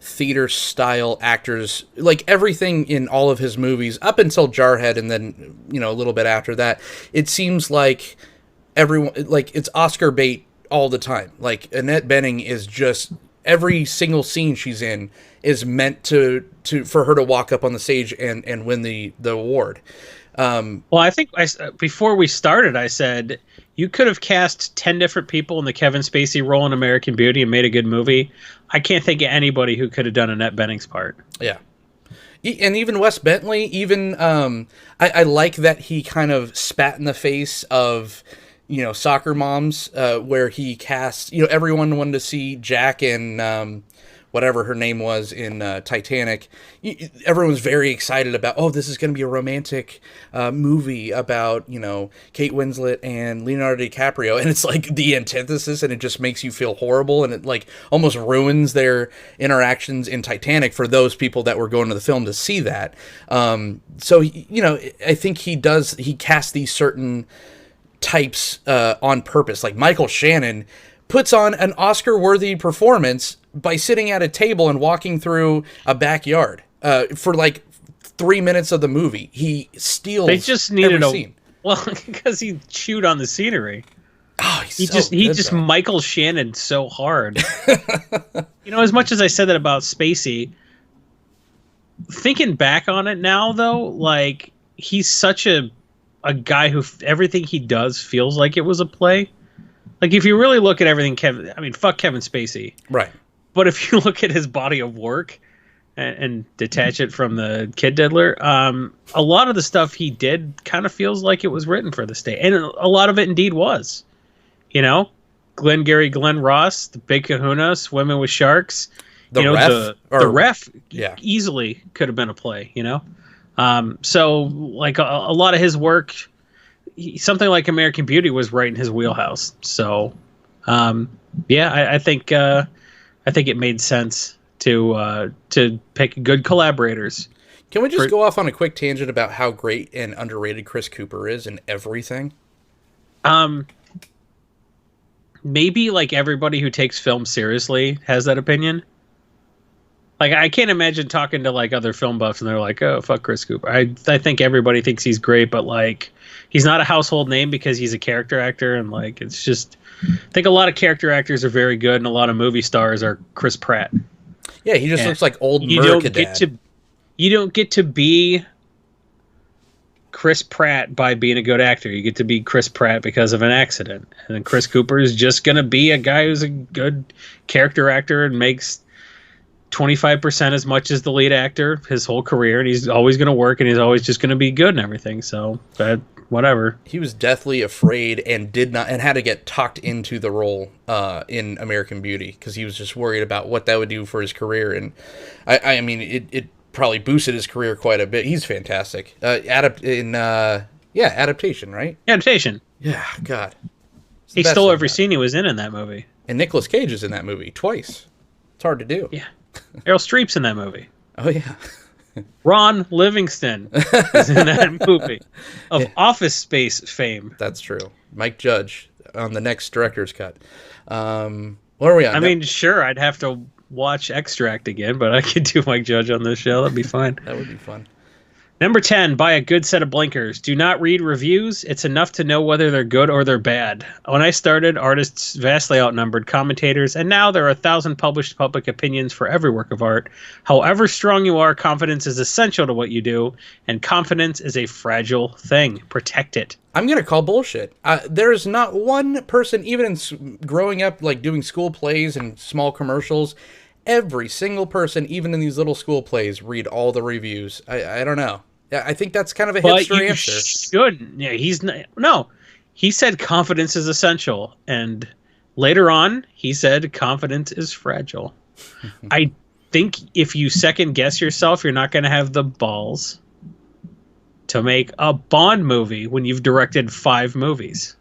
theater style actors, like everything in all of his movies up until Jarhead, and then, you know, a little bit after that, it seems like everyone, like it's Oscar bait all the time. Like Annette Bening is just, every single scene she's in is meant to for her to walk up on the stage and win the award. Well, I think before we started, I said you could have cast 10 different people in the Kevin Spacey role in American Beauty and made a good movie. I can't think of anybody who could have done Annette Bening's part. Yeah. And even Wes Bentley, even I like that he kind of spat in the face of, you know, soccer moms, where he cast, you know, everyone wanted to see Jack and whatever her name was in Titanic. Everyone was very excited about, oh, this is going to be a romantic movie about, you know, Kate Winslet and Leonardo DiCaprio. And it's like the antithesis, and it just makes you feel horrible. And it like almost ruins their interactions in Titanic for those people that were going to the film to see that. So, you know, I think he casts these certain types on purpose. Like Michael Shannon puts on an Oscar-worthy performance by sitting at a table and walking through a backyard for like 3 minutes of the movie. He steals. They just needed every scene. Well, because he chewed on the scenery. Oh, he just Michael Shannon so hard. You know, as much as I said that about Spacey, thinking back on it now, though, like he's such a guy who everything he does feels like it was a play. Like if you really look at everything, fuck Kevin Spacey, right? But if you look at his body of work and detach it from the Kid Diddler, a lot of the stuff he did kind of feels like it was written for the stage, and a lot of it indeed was. You know, Glenn Ross, The Big Kahuna, Swimming with Sharks. The Ref yeah, easily could have been a play. You know, so like a lot of his work. Something like American Beauty was right in his wheelhouse. So, I think it made sense to pick good collaborators. Can we just go off on a quick tangent about how great and underrated Chris Cooper is in everything? Maybe like everybody who takes film seriously has that opinion. Like I can't imagine talking to like other film buffs and they're like, "Oh, fuck Chris Cooper." I think everybody thinks he's great, but like he's not a household name because he's a character actor, and like it's just I think a lot of character actors are very good and a lot of movie stars are Chris Pratt. Yeah, he just looks like old Mercadad. You don't get to be Chris Pratt by being a good actor. You get to be Chris Pratt because of an accident. And then Chris Cooper is just going to be a guy who's a good character actor and makes 25% as much as the lead actor his whole career, and he's always going to work, and he's always just going to be good and everything. So, whatever. He was deathly afraid and had to get talked into the role in American Beauty because he was just worried about what that would do for his career. And I mean, it probably boosted his career quite a bit. He's fantastic. Adaptation, right? Adaptation. Yeah, God. He stole every scene he was in that movie. And Nicolas Cage is in that movie twice. It's hard to do. Yeah. Meryl Streep's in that movie. Oh, yeah. Ron Livingston is in that movie of Office Space fame. That's true. Mike Judge on the next director's cut. What are we on? I mean, sure, I'd have to watch Extract again, but I could do Mike Judge on this show. That'd be fine. That would be fun. Number 10, buy a good set of blinkers. Do not read reviews. It's enough to know whether they're good or they're bad. When I started, artists vastly outnumbered commentators, and now there are 1,000 published public opinions for every work of art. However strong you are, confidence is essential to what you do, and confidence is a fragile thing. Protect it. I'm going to call bullshit. There's not one person, even in growing up, like doing school plays and small commercials, every single person, even in these little school plays, read all the reviews. I don't know. Yeah, I think that's kind of a But hipster you answer. shouldn't. Yeah, he's not, no. He said confidence is essential, and later on he said confidence is fragile. I think if you second guess yourself, you're not going to have the balls to make a Bond movie when you've directed 5 movies.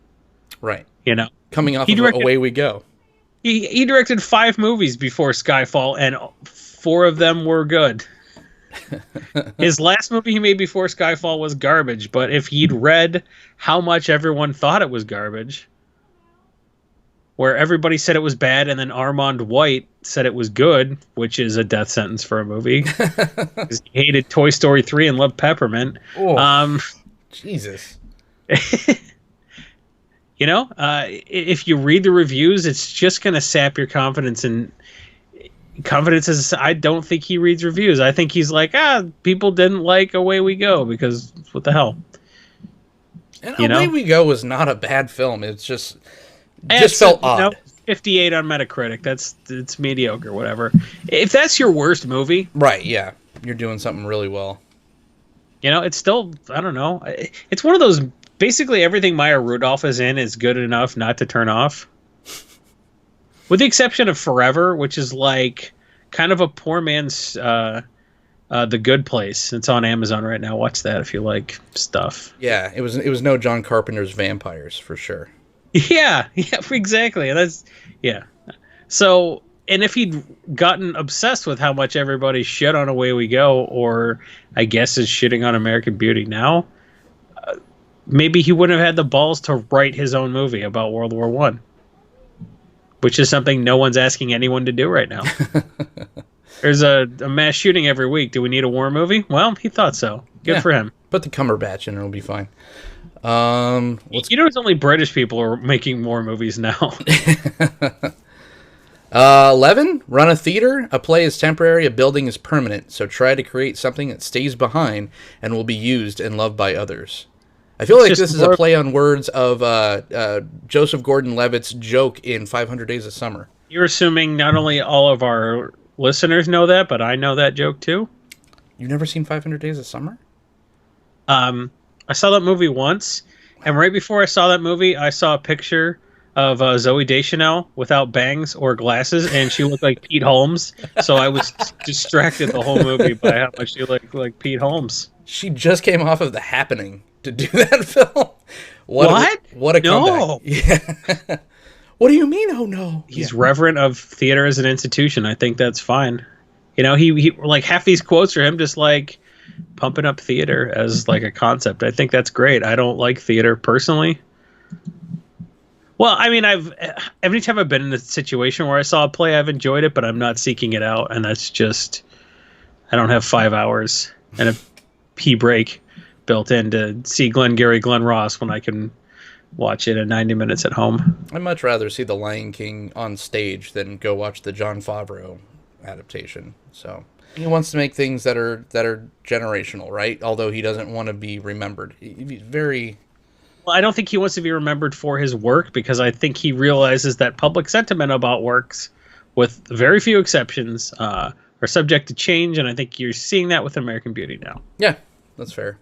Right. You know, Coming off he of directed, Away We Go. he directed 5 movies before Skyfall, and 4 of them were good. His last movie he made before Skyfall was garbage, but if he'd read how much everyone thought it was garbage, where everybody said it was bad, and then Armand White said it was good, which is a death sentence for a movie. Because he hated Toy Story 3 and loved Peppermint. Oh, Jesus. You know, if you read the reviews, it's just going to sap your confidence. And confidence is, I don't think he reads reviews. I think he's like, people didn't like Away We Go because what the hell? And Away We Go was not a bad film. It's just felt odd. No, 58 on Metacritic. It's mediocre, whatever. If that's your worst movie, right? Yeah, you're doing something really well. You know, it's still, I don't know. It's one of those. Basically, everything Maya Rudolph is in is good enough not to turn off, with the exception of Forever, which is like kind of a poor man's The Good Place. It's on Amazon right now. Watch that if you like stuff. Yeah, it was no John Carpenter's Vampires for sure. Yeah, exactly. So, and if he'd gotten obsessed with how much everybody shit on Away We Go, or I guess is shitting on American Beauty now, maybe he wouldn't have had the balls to write his own movie about World War One, which is something no one's asking anyone to do right now. There's a mass shooting every week. Do we need a war movie? Well, he thought so. Good for him. Put the Cumberbatch in, it'll be fine. It's only British people are making more movies now. 11, run a theater. A play is temporary, a building is permanent. So try to create something that stays behind and will be used and loved by others. I feel like this is a play on words of Joseph Gordon-Levitt's joke in 500 Days of Summer. You're assuming not only all of our listeners know that, but I know that joke too. You've never seen 500 Days of Summer? I saw that movie once, and right before I saw that movie, I saw a picture of Zooey Deschanel without bangs or glasses, and she looked like Pete Holmes. So I was distracted the whole movie by how much she looked like Pete Holmes. She just came off of The Happening to do that film. What? What a comeback. No. Yeah. What do you mean, oh no? He's reverent of theater as an institution. I think that's fine. You know, he like half these quotes are him just like pumping up theater as like a concept. I think that's great. I don't like theater personally. Well, I mean, every time I've been in a situation where I saw a play, I've enjoyed it, but I'm not seeking it out, and that's just, I don't have 5 hours and a pee break built in to see Glengarry Glen Ross when I can watch it in 90 minutes at home. I'd much rather see The Lion King on stage than go watch the Jon Favreau adaptation. So he wants to make things that are generational, right? Although he doesn't want to be remembered. He's very... Well, I don't think he wants to be remembered for his work, because I think he realizes that public sentiment about works, with very few exceptions, are subject to change, and I think you're seeing that with American Beauty now. Yeah, that's fair.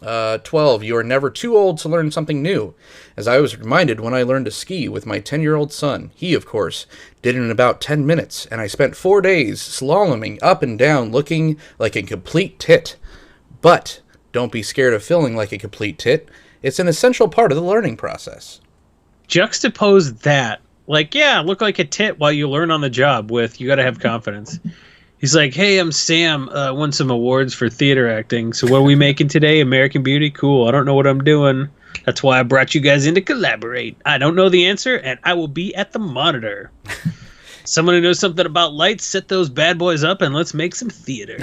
12, you are never too old to learn something new. As I was reminded when I learned to ski with my 10-year-old son. He, of course, did it in about 10 minutes, and I spent 4 days slaloming up and down looking like a complete tit. But don't be scared of feeling like a complete tit. It's an essential part of the learning process. Juxtapose that. Like, yeah, look like a tit while you learn on the job with, you got to have confidence. He's like, hey, I'm Sam. Won some awards for theater acting. So what are we making today? American Beauty? Cool. I don't know what I'm doing. That's why I brought you guys in to collaborate. I don't know the answer, and I will be at the monitor. Someone who knows something about lights, set those bad boys up, and let's make some theater.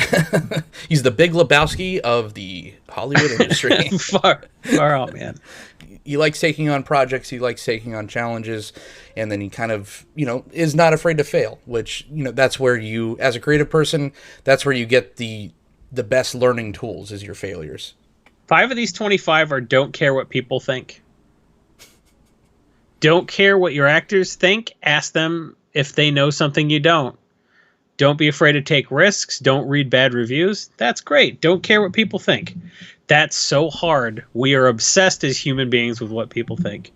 He's the Big Lebowski of the Hollywood industry. far out, man. He likes taking on projects. He likes taking on challenges. And then he kind of, is not afraid to fail, which, that's where you, as a creative person, that's where you get the best learning tools, is your failures. 5 of these 25 are don't care what people think. Don't care what your actors think. Ask them if they know something you don't. Don't be afraid to take risks. Don't read bad reviews. That's great. Don't care what people think. That's so hard. We are obsessed as human beings with what people think.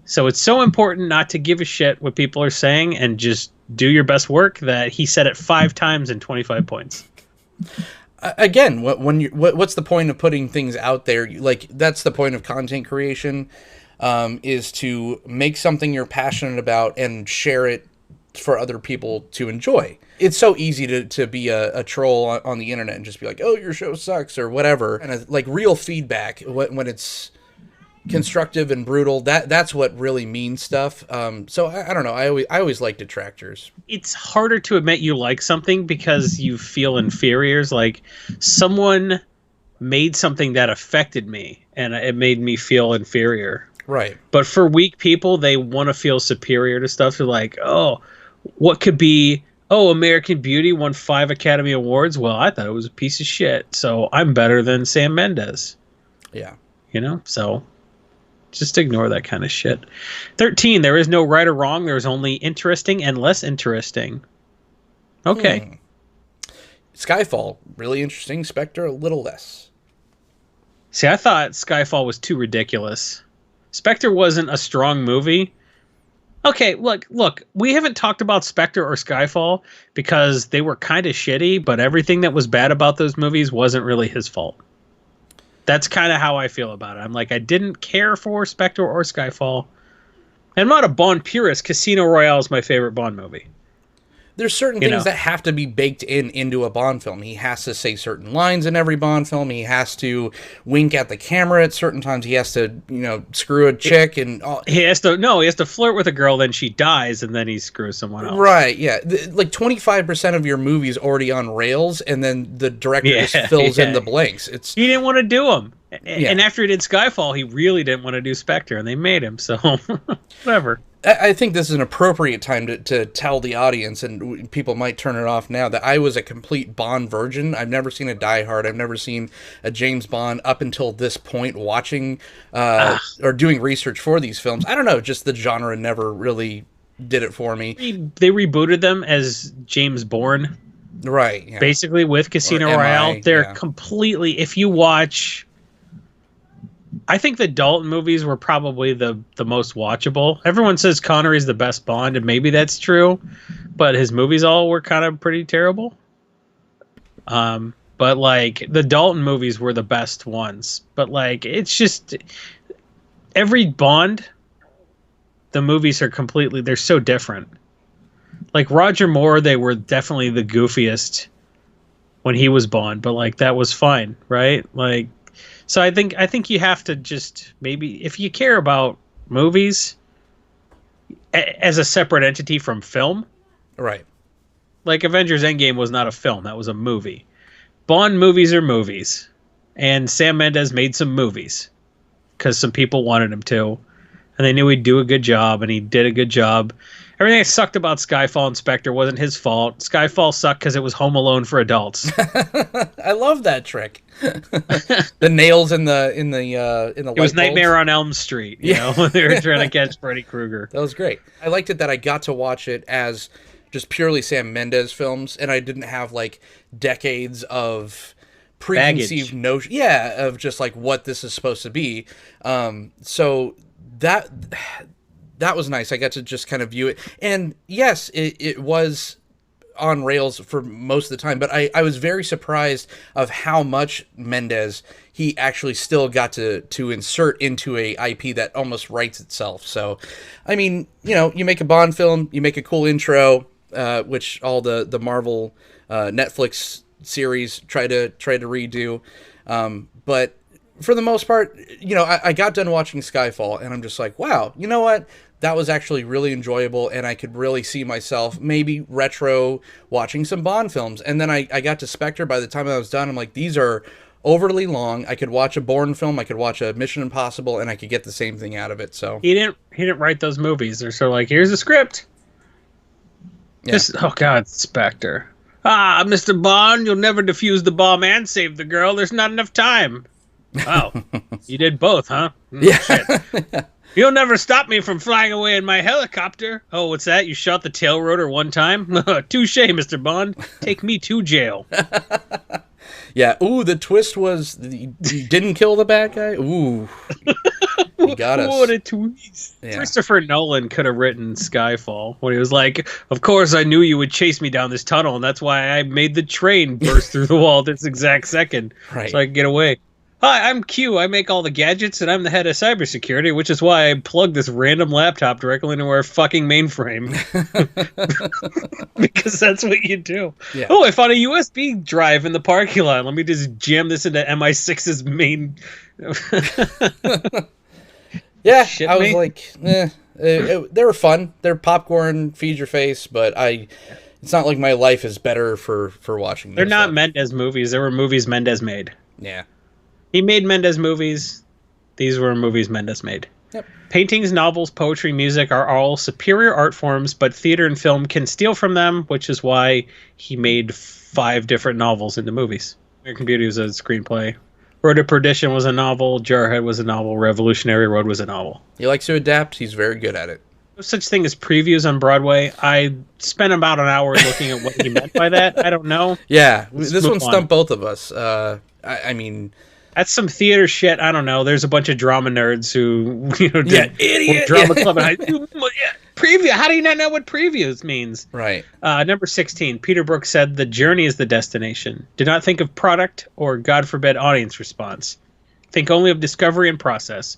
So it's so important not to give a shit what people are saying and just do your best work. That he said it 5 times in 25 points. Again, what's the point of putting things out there? Like, that's the point of content creation, is to make something you're passionate about and share it for other people to enjoy. It's so easy to be a troll on the internet and just be like, oh, your show sucks or whatever. And like real feedback when it's constructive and brutal, that's what really means stuff. So I don't know. I always like detractors. It's harder to admit you like something because you feel inferiors. Like, someone made something that affected me and it made me feel inferior. Right. But for weak people, they want to feel superior to stuff. They're like, oh, what could be... Oh, American Beauty won 5 Academy Awards. Well, I thought it was a piece of shit, so I'm better than Sam Mendes. Yeah. You know? So just ignore that kind of shit. 13, there is no right or wrong. There's only interesting and less interesting. Okay. Skyfall, really interesting. Spectre, a little less. See, I thought Skyfall was too ridiculous. Spectre wasn't a strong movie. Okay, look, we haven't talked about Spectre or Skyfall because they were kind of shitty, but everything that was bad about those movies wasn't really his fault. That's kind of how I feel about it. I'm like, I didn't care for Spectre or Skyfall. And I'm not a Bond purist. Casino Royale is my favorite Bond movie. There's certain things that have to be baked into a Bond film. He has to say certain lines in every Bond film. He has to wink at the camera at certain times. He has to, screw a chick and all. He has to flirt with a girl, then she dies, and then he screws someone else. Right, yeah. Like 25% of your movie is already on rails, and then the director just fills in the blanks. He didn't want to do them. And after he did Skyfall, he really didn't want to do Spectre, and they made him, so whatever. I think this is an appropriate time to tell the audience, and people might turn it off now, that I was a complete Bond virgin. I've never seen a Die Hard. I've never seen a James Bond up until this point, watching or doing research for these films. I don't know, just the genre never really did it for me. They rebooted them as James Bourne. Right. Yeah. Basically with Casino Royale. They're completely, if you watch... I think the Dalton movies were probably the most watchable. Everyone says Connery's the best Bond, and maybe that's true, but his movies all were kind of pretty terrible. But like the Dalton movies were the best ones. But like it's just every Bond, the movies are they're so different. Like Roger Moore, they were definitely the goofiest when he was Bond, but like that was fine, right? Like. So I think you have to just maybe, if you care about movies as a separate entity from film. Right. Like Avengers Endgame was not a film. That was a movie. Bond movies are movies. And Sam Mendes made some movies because some people wanted him to. And they knew he'd do a good job, and he did a good job. Everything that sucked about Skyfall and Spectre wasn't his fault. Skyfall sucked because it was Home Alone for adults. I love that trick. The nails in the It was Nightmare on Elm Street, you know, when they were trying to catch Freddy Krueger. That was great. I liked it that I got to watch it as just purely Sam Mendes films, and I didn't have like decades of preconceived notion, of just like what this is supposed to be. So that was nice. I got to just kind of view it. And yes, it was on rails for most of the time, but I was very surprised of how much Mendes he actually still got to insert into a IP that almost writes itself. So, I mean, you make a Bond film, you make a cool intro, which all the Marvel Netflix series try to redo. But for the most part, I got done watching Skyfall, and I'm just like, wow, you know what? That was actually really enjoyable, and I could really see myself maybe retro watching some Bond films. And then I got to Spectre. By the time I was done, I'm like, these are overly long. I could watch a Bourne film, I could watch a Mission Impossible, and I could get the same thing out of it. So he didn't write those movies. They're sort of like, here's the script. Yeah. Oh God, Spectre. Mr. Bond, you'll never defuse the bomb and save the girl. There's not enough time. Wow, you did both, huh? Yeah. Shit. You'll never stop me from flying away in my helicopter. Oh, what's that? You shot the tail rotor one time? Touche, Mr. Bond. Take me to jail. Yeah. Ooh, the twist was you didn't kill the bad guy. Ooh, you got us. What a twist! Yeah. Christopher Nolan could have written Skyfall when he was like, "Of course, I knew you would chase me down this tunnel, and that's why I made the train burst through the wall this exact second, right, so I could get away." Hi, I'm Q. I make all the gadgets, and I'm the head of cybersecurity, which is why I plugged this random laptop directly into our fucking mainframe. Because that's what you do. Yeah. Oh, I found a USB drive in the parking lot. Let me just jam this into MI6's main... Yeah, shit, I was like, they were fun. They're popcorn, feed your face, but it's not like my life is better for watching them. They're not Mendes movies. They were movies Mendes made. Yeah. He made Mendes movies. These were movies Mendes made. Yep. Paintings, novels, poetry, music are all superior art forms, but theater and film can steal from them, which is why he made 5 different novels into movies. American Beauty was a screenplay. Road to Perdition was a novel. Jarhead was a novel. Revolutionary Road was a novel. He likes to adapt. He's very good at it. No such thing as previews on Broadway. I spent about an hour looking at what he meant by that. I don't know. Yeah, this one stumped both of us. I mean... That's some theater shit. I don't know. There's a bunch of drama nerds who, did idiot drama club. And preview. How do you not know what previews means? Right. Number 16. Peter Brook said, "The journey is the destination. Do not think of product or, God forbid, audience response. Think only of discovery and process."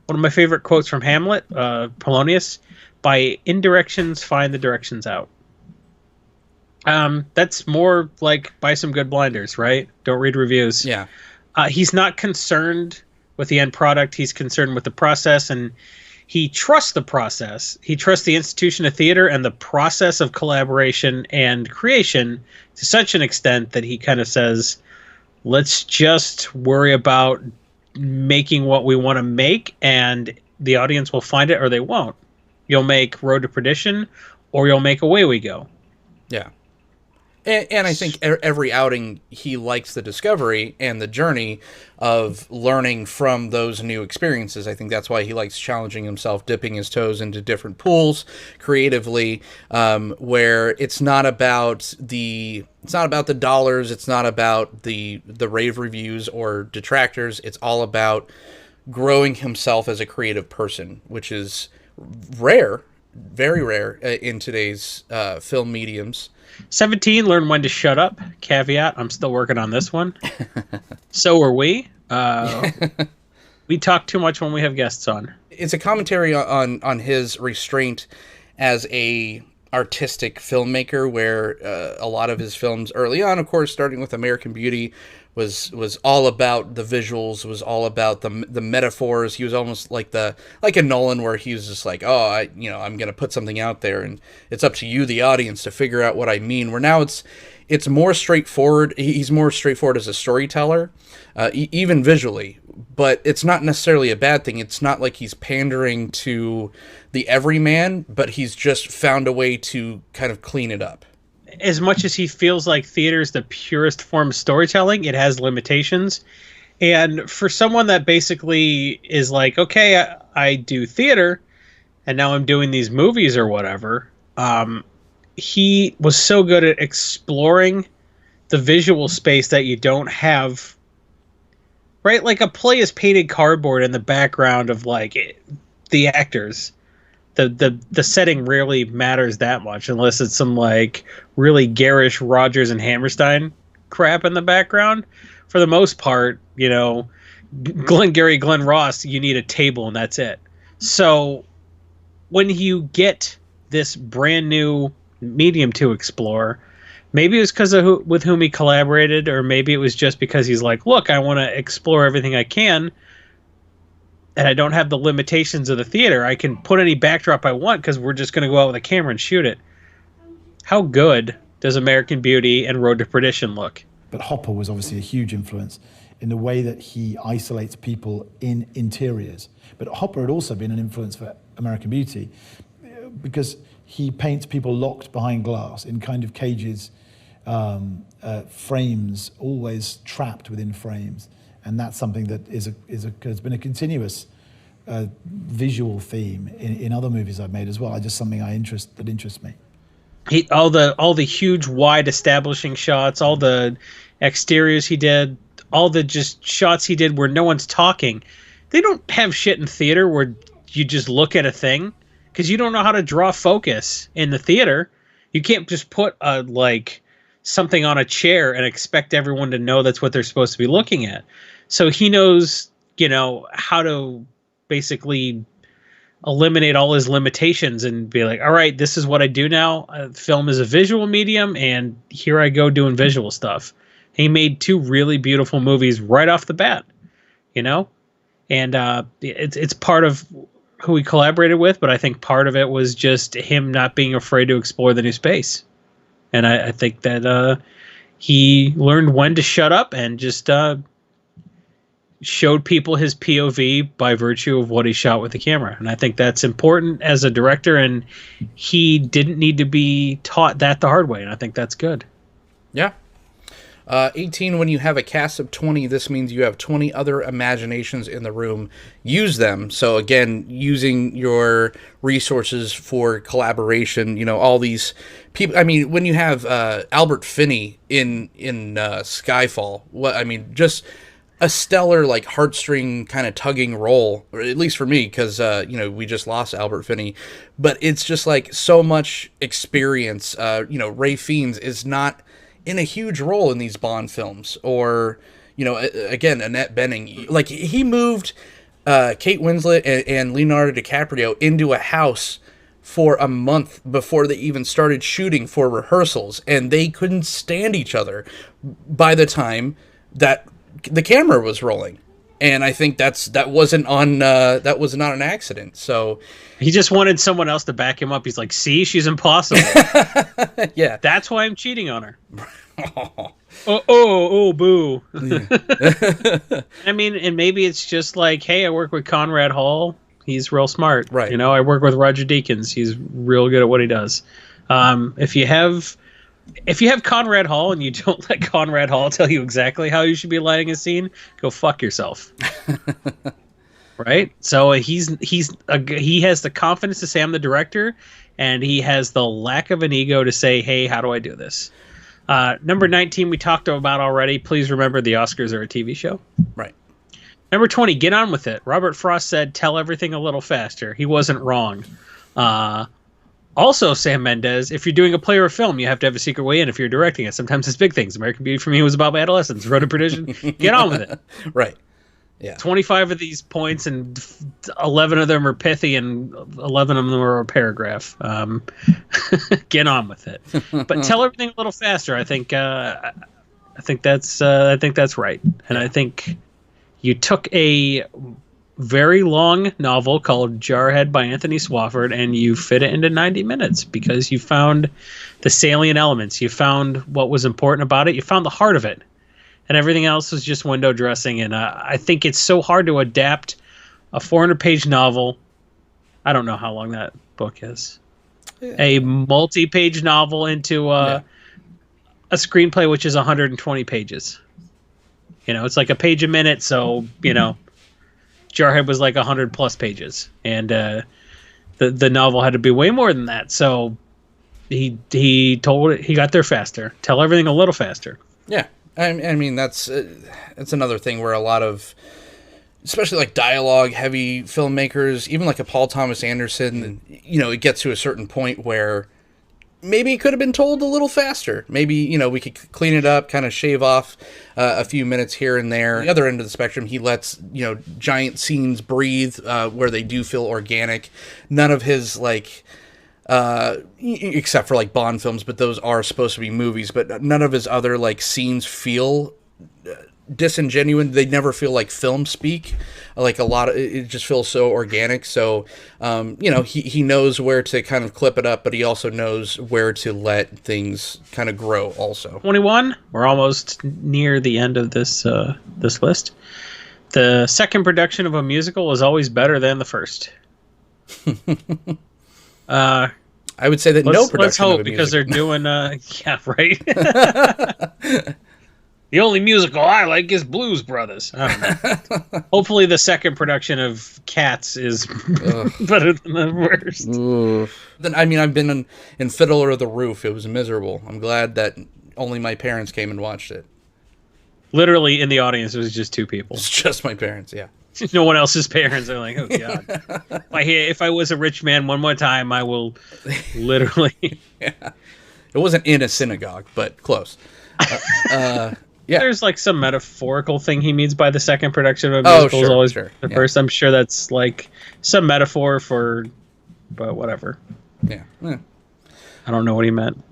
One of my favorite quotes from Hamlet, Polonius: "By indirections, find the directions out." That's more like buy some good blinders, right? Don't read reviews. Yeah. He's not concerned with the end product. He's concerned with the process, and he trusts the process. He trusts the institution of theater and the process of collaboration and creation to such an extent that he kind of says, let's just worry about making what we want to make, and the audience will find it or they won't. You'll make Road to Perdition, or you'll make Away We Go. Yeah. And I think every outing, he likes the discovery and the journey of learning from those new experiences. I think that's why he likes challenging himself, dipping his toes into different pools creatively, where it's not about the dollars, it's not about the rave reviews or detractors. It's all about growing himself as a creative person, which is rare, very rare in today's film mediums. 17, learn when to shut up. Caveat, I'm still working on this one. So are we. We talk too much when we have guests on. It's a commentary on his restraint as a artistic filmmaker, where a lot of his films early on, of course, starting with American Beauty, was all about the visuals, was all about the metaphors. He was almost like a Nolan, where he was just like, oh, I'm going to put something out there, and it's up to you, the audience, to figure out what I mean. Where now it's more straightforward. He's more straightforward as a storyteller, even visually. But it's not necessarily a bad thing. It's not like he's pandering to the everyman, but he's just found a way to kind of clean it up. As much as he feels like theater is the purest form of storytelling, it has limitations. And for someone that basically is like, okay, I do theater, and now I'm doing these movies or whatever, he was so good at exploring the visual space that you don't have, right? Like a play is painted cardboard in the background of like the actors. The setting rarely matters that much unless it's some like really garish Rodgers and Hammerstein crap in the background. For the most part, Glenn Ross, you need a table and that's it. So when you get this brand new medium to explore, maybe it was because of with whom he collaborated, or maybe it was just because he's like, look, I want to explore everything I can, and I don't have the limitations of the theater. I can put any backdrop I want because we're just going to go out with a camera and shoot it. How good does American Beauty and Road to Perdition look? But Hopper was obviously a huge influence in the way that he isolates people in interiors. But Hopper had also been an influence for American Beauty because he paints people locked behind glass in kind of cages, frames, always trapped within frames. And that's something that has been a continuous visual theme in other movies I've made as well. Just something that interests me. All the huge wide establishing shots, all the exteriors he did, all the just shots he did where no one's talking. They don't have shit in theater where you just look at a thing, because you don't know how to draw focus in the theater. You can't just put something on a chair and expect everyone to know that's what they're supposed to be looking at. So he knows, how to basically eliminate all his limitations and be like, all right, this is what I do now. Film is a visual medium, and here I go doing visual stuff. He made 2 really beautiful movies right off the bat, and it's part of who he collaborated with, but I think part of it was just him not being afraid to explore the new space. And I think that he learned when to shut up and just showed people his POV by virtue of what he shot with the camera. And I think that's important as a director, and he didn't need to be taught that the hard way, and I think that's good. Yeah. 18, when you have a cast of 20, this means you have 20 other imaginations in the room. Use them. So again, using your resources for collaboration, all these people. I mean, when you have Albert Finney in Skyfall, just a stellar, heartstring kind of tugging role, or at least for me, because, we just lost Albert Finney. But it's just so much experience. Ray Fiennes is not in a huge role in these Bond films, or again, Annette Bening. He moved Kate Winslet and Leonardo DiCaprio into a house for a month before they even started shooting for rehearsals, and they couldn't stand each other by the time that the camera was rolling. And I think that was not an accident. So he just wanted someone else to back him up. He's like, see, she's impossible. Yeah. That's why I'm cheating on her. oh, boo. Yeah. And maybe it's just hey, I work with Conrad Hall. He's real smart. Right. I work with Roger Deakins. He's real good at what he does. If you have Conrad Hall and you don't let Conrad Hall tell you exactly how you should be lighting a scene, go fuck yourself. Right? So he has the confidence to say I'm the director, and he has the lack of an ego to say, hey, how do I do this? Number 19 we talked about already. Please remember the Oscars are a TV show. Right. Number 20, get on with it. Robert Frost said, tell everything a little faster. He wasn't wrong. Also, Sam Mendes, if you're doing a play or a film, you have to have a secret way in if you're directing it. Sometimes it's big things. American Beauty for me was about my adolescence. Road to Perdition. Get on with it. Right. Yeah. 25 of these points, and 11 of them are pithy, and 11 of them are a paragraph. Get on with it. But tell everything a little faster. I think that's right. And I think you took a very long novel called Jarhead by Anthony Swofford, and you fit it into 90 minutes because you found the salient elements. You found what was important about it. You found the heart of it. And everything else was just window dressing. And I think it's so hard to adapt a 400-page novel. I don't know how long that book is. Yeah. A multi-page novel into a screenplay, which is 120 pages. It's like a page a minute. So, Jarhead was 100+ pages. And the novel had to be way more than that. So he got there faster. Tell everything a little faster. Yeah. I mean, that's another thing where a lot of, especially dialogue-heavy filmmakers, even a Paul Thomas Anderson, it gets to a certain point where maybe it could have been told a little faster. Maybe, we could clean it up, kind of shave off a few minutes here and there. The other end of the spectrum, he lets, giant scenes breathe where they do feel organic. None of his, except for Bond films, but those are supposed to be movies, but none of his other scenes feel disingenuous. They never feel like film speak. A lot of it just feels so organic. So he knows where to kind of clip it up, but he also knows where to let things kind of grow also. 21, we're almost near the end of this list. The second production of a musical is always better than the first. I would say that no production. Let's hope, of a because musical. they're doing. Yeah, right. The only musical I like is Blues Brothers. I don't know. Hopefully the second production of Cats is better than the first. Then I mean, I've been in Fiddler of the Roof. It was miserable. I'm glad that only my parents came and watched it. Literally in the audience, it was just two people. It's just my parents, yeah. No one else's parents are like, oh, God. If I was a rich man one more time, I will literally... Yeah. It wasn't in a synagogue, but close. Yeah. There's like some metaphorical thing he means by the second production of a musical. Sure, always sure. the first. I'm sure that's like some metaphor for, but whatever. Yeah. I don't know what he meant.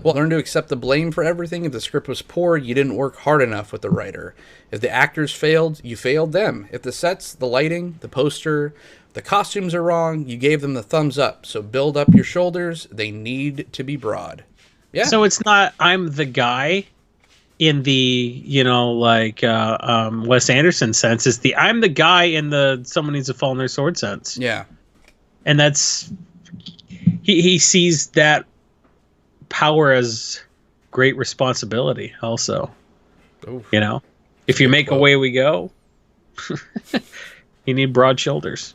Well, learn to accept the blame for everything. If the script was poor, you didn't work hard enough with the writer. If the actors failed, you failed them. If the sets, the lighting, the poster, the costumes are wrong, you gave them the thumbs up. So build up your shoulders. They need to be broad. Yeah. So it's not I'm the guy in the, Wes Anderson sense. It's the I'm the guy in the someone needs to fall on their sword sense. Yeah. And that's he sees that power as great responsibility also. Oof. If you make away we go, you need broad shoulders.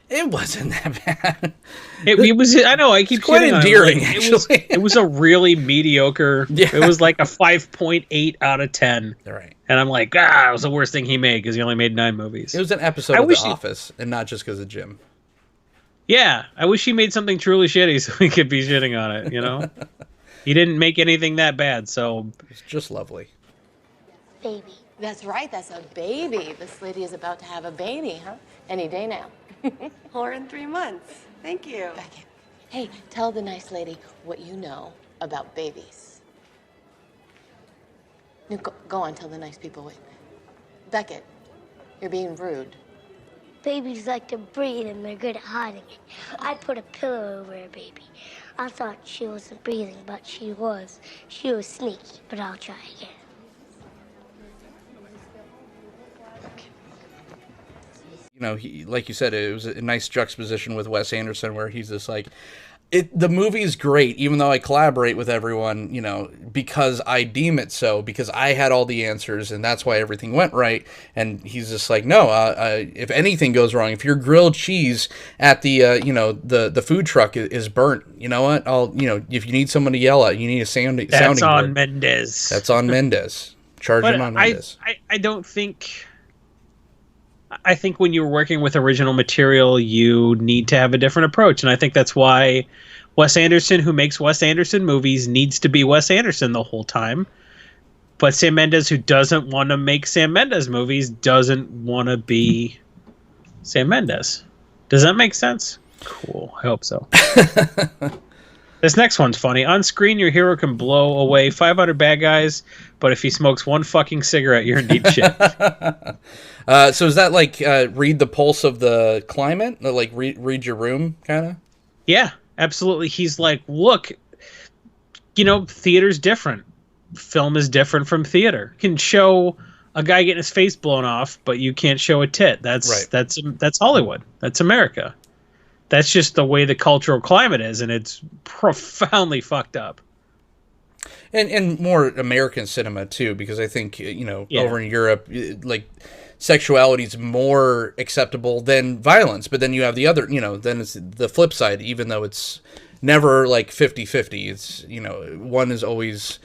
It wasn't that bad. It was. I know. I keep quite endearing. Actually, it was a really mediocre. Yeah. It was like a 5.8 out of 10. Right. And I'm like, it was the worst thing he made because he only made 9 movies. It was an episode of The Office, and not just because of Jim. Yeah, I wish he made something truly shitty so we could be shitting on it. He didn't make anything that bad, so it's just lovely. Baby. That's right. That's a baby. This lady is about to have a baby, huh? Any day now. 4 and 3 months. Thank you. Beckett. Hey, tell the nice lady what you know about babies. No, go on, tell the nice people what. Beckett, you're being rude. Babies like to breathe and they're good at hiding it. I put a pillow over a baby. I thought she wasn't breathing, but she was. She was sneaky, but I'll try again. Like you said, it was a nice juxtaposition with Wes Anderson where he's just like, the movie's great, even though I collaborate with everyone, because I deem it so, because I had all the answers, and that's why everything went right. And he's just like, no, if anything goes wrong, if your grilled cheese at the, the food truck is burnt, you know what? If you need someone to yell at, you need a sounding board. That's on Mendes. That's on Mendes. Charge him on Mendes. I don't think... I think when you're working with original material, you need to have a different approach. And I think that's why Wes Anderson, who makes Wes Anderson movies, needs to be Wes Anderson the whole time. But Sam Mendes, who doesn't want to make Sam Mendes movies, doesn't want to be Sam Mendes. Does that make sense? Cool. I hope so. This next one's funny. On screen, your hero can blow away 500 bad guys, but if he smokes one fucking cigarette, you're in deep shit. So is that like read the pulse of the climate? Like read your room, kind of? Yeah, absolutely. He's like, look, theater's different. Film is different from theater. You can show a guy getting his face blown off, but you can't show a tit. That's Hollywood. That's America. That's just the way the cultural climate is, and it's profoundly fucked up. And more American cinema too, because I think over in Europe, like sexuality is more acceptable than violence. But then you have the other, then it's the flip side. Even though it's never like 50-50, it's one is always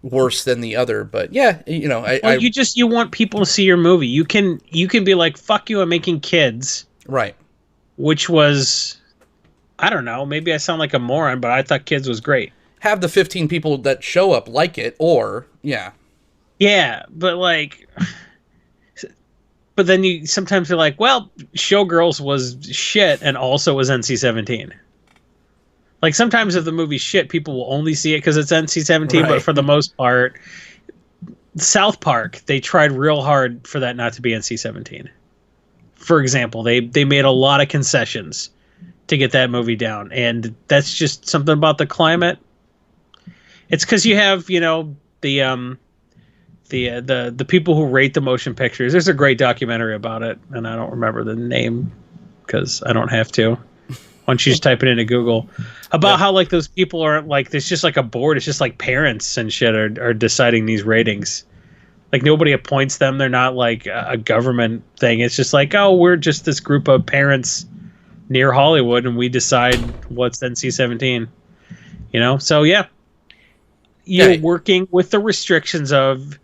worse than the other. But yeah, you want people to see your movie. You can be like, fuck you, I'm making kids, right? Which was, I don't know, maybe I sound like a moron, but I thought Kids was great. Have the 15 people that show up like it, or, yeah. Yeah, but then sometimes you're like, well, Showgirls was shit and also was NC-17. Like, sometimes if the movie's shit, people will only see it because it's NC-17, right. But for the most part, South Park, they tried real hard for that not to be NC-17. For example, they made a lot of concessions to get that movie down, and that's just something about the climate. It's because you have the people who rate the motion pictures. There's a great documentary about it, and I don't remember the name because I don't have to. Why don't you just type it into Google about how like those people are like there's just like a board. It's just like parents and shit are deciding these ratings. Like nobody appoints them. They're not like a government thing. It's just like, oh, we're just this group of parents near Hollywood and we decide what's NC-17. You know? So yeah. You're working with the restrictions of